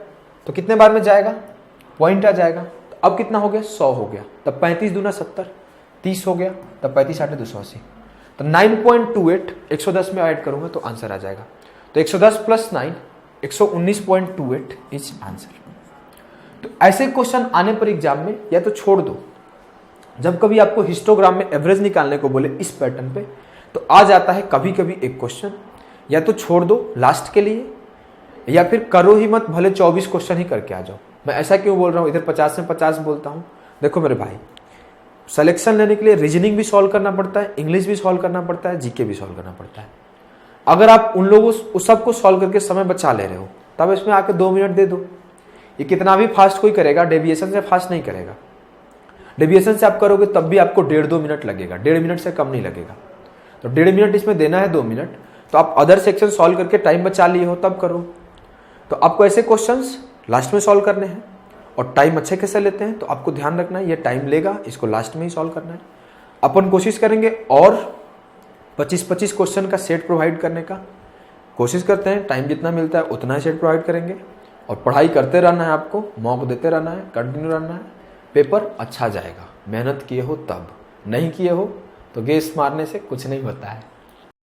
तो कितने बार में जाएगा? पॉइंट आ जाएगा। तो अब कितना हो गया? 100 हो गया। तब 35 दूना 70, 30 हो गया। तब 35 8 280, तो 9.28 110 में ऐड करूंगा तो आंसर आ जाएगा। तो 110 + 9 119.28 इज आंसर। तो ऐसे क्वेश्चन आने पर एग्जाम में या तो छोड़ दो, जब कभी आपको हिस्टोग्राम में एवरेज निकालने को बोले इस पैटर्न पे, तो आ जाता है कभी कभी एक क्वेश्चन, या तो छोड़ दो लास्ट के लिए, या फिर करो ही मत, भले 24 क्वेश्चन ही करके आ जाओ। मैं ऐसा क्यों बोल रहा हूं? इधर 50 में 50 बोलता हूं। देखो मेरे भाई, सिलेक्शन लेने के लिए रीजनिंग भी सॉल्व करना पड़ता है, इंग्लिश भी सॉल्व करना पड़ता है, जीके भी सॉल्व करना पड़ता है। अगर आप उन लोगों उस सबको सॉल्व करके समय बचा ले रहे हो, तब इसमें आके 2 मिनट दे दो। ये कितना भी फास्ट कोई करेगा, डेविएशन से फास्ट नहीं करेगा। डेविएशन से आप करोगे तब भी आपको 1.5-2 मिनट लगेगा, 1.5 मिनट से कम नहीं लगेगा। तो 1.5 मिनट इसमें देना है, 2 मिनट। तो आप अदर सेक्शन सॉल्व करके टाइम बचा लिए हो तब करो। तो आपको ऐसे क्वेश्चंस लास्ट में सॉल्व करने हैं, और टाइम अच्छे कैसे लेते हैं तो आपको ध्यान रखना है, ये टाइम लेगा, इसको लास्ट में ही सॉल्व करना है। अपन कोशिश करेंगे और 25-25 क्वेश्चन का सेट प्रोवाइड करने का कोशिश करते हैं। टाइम जितना मिलता है उतना ही सेट प्रोवाइड करेंगे, और पढ़ाई करते रहना है, आपको मॉक देते रहना है, कंटिन्यू रहना है। पेपर अच्छा जाएगा, मेहनत किए हो तब, नहीं किए हो तो गेस मारने से कुछ नहीं होता है।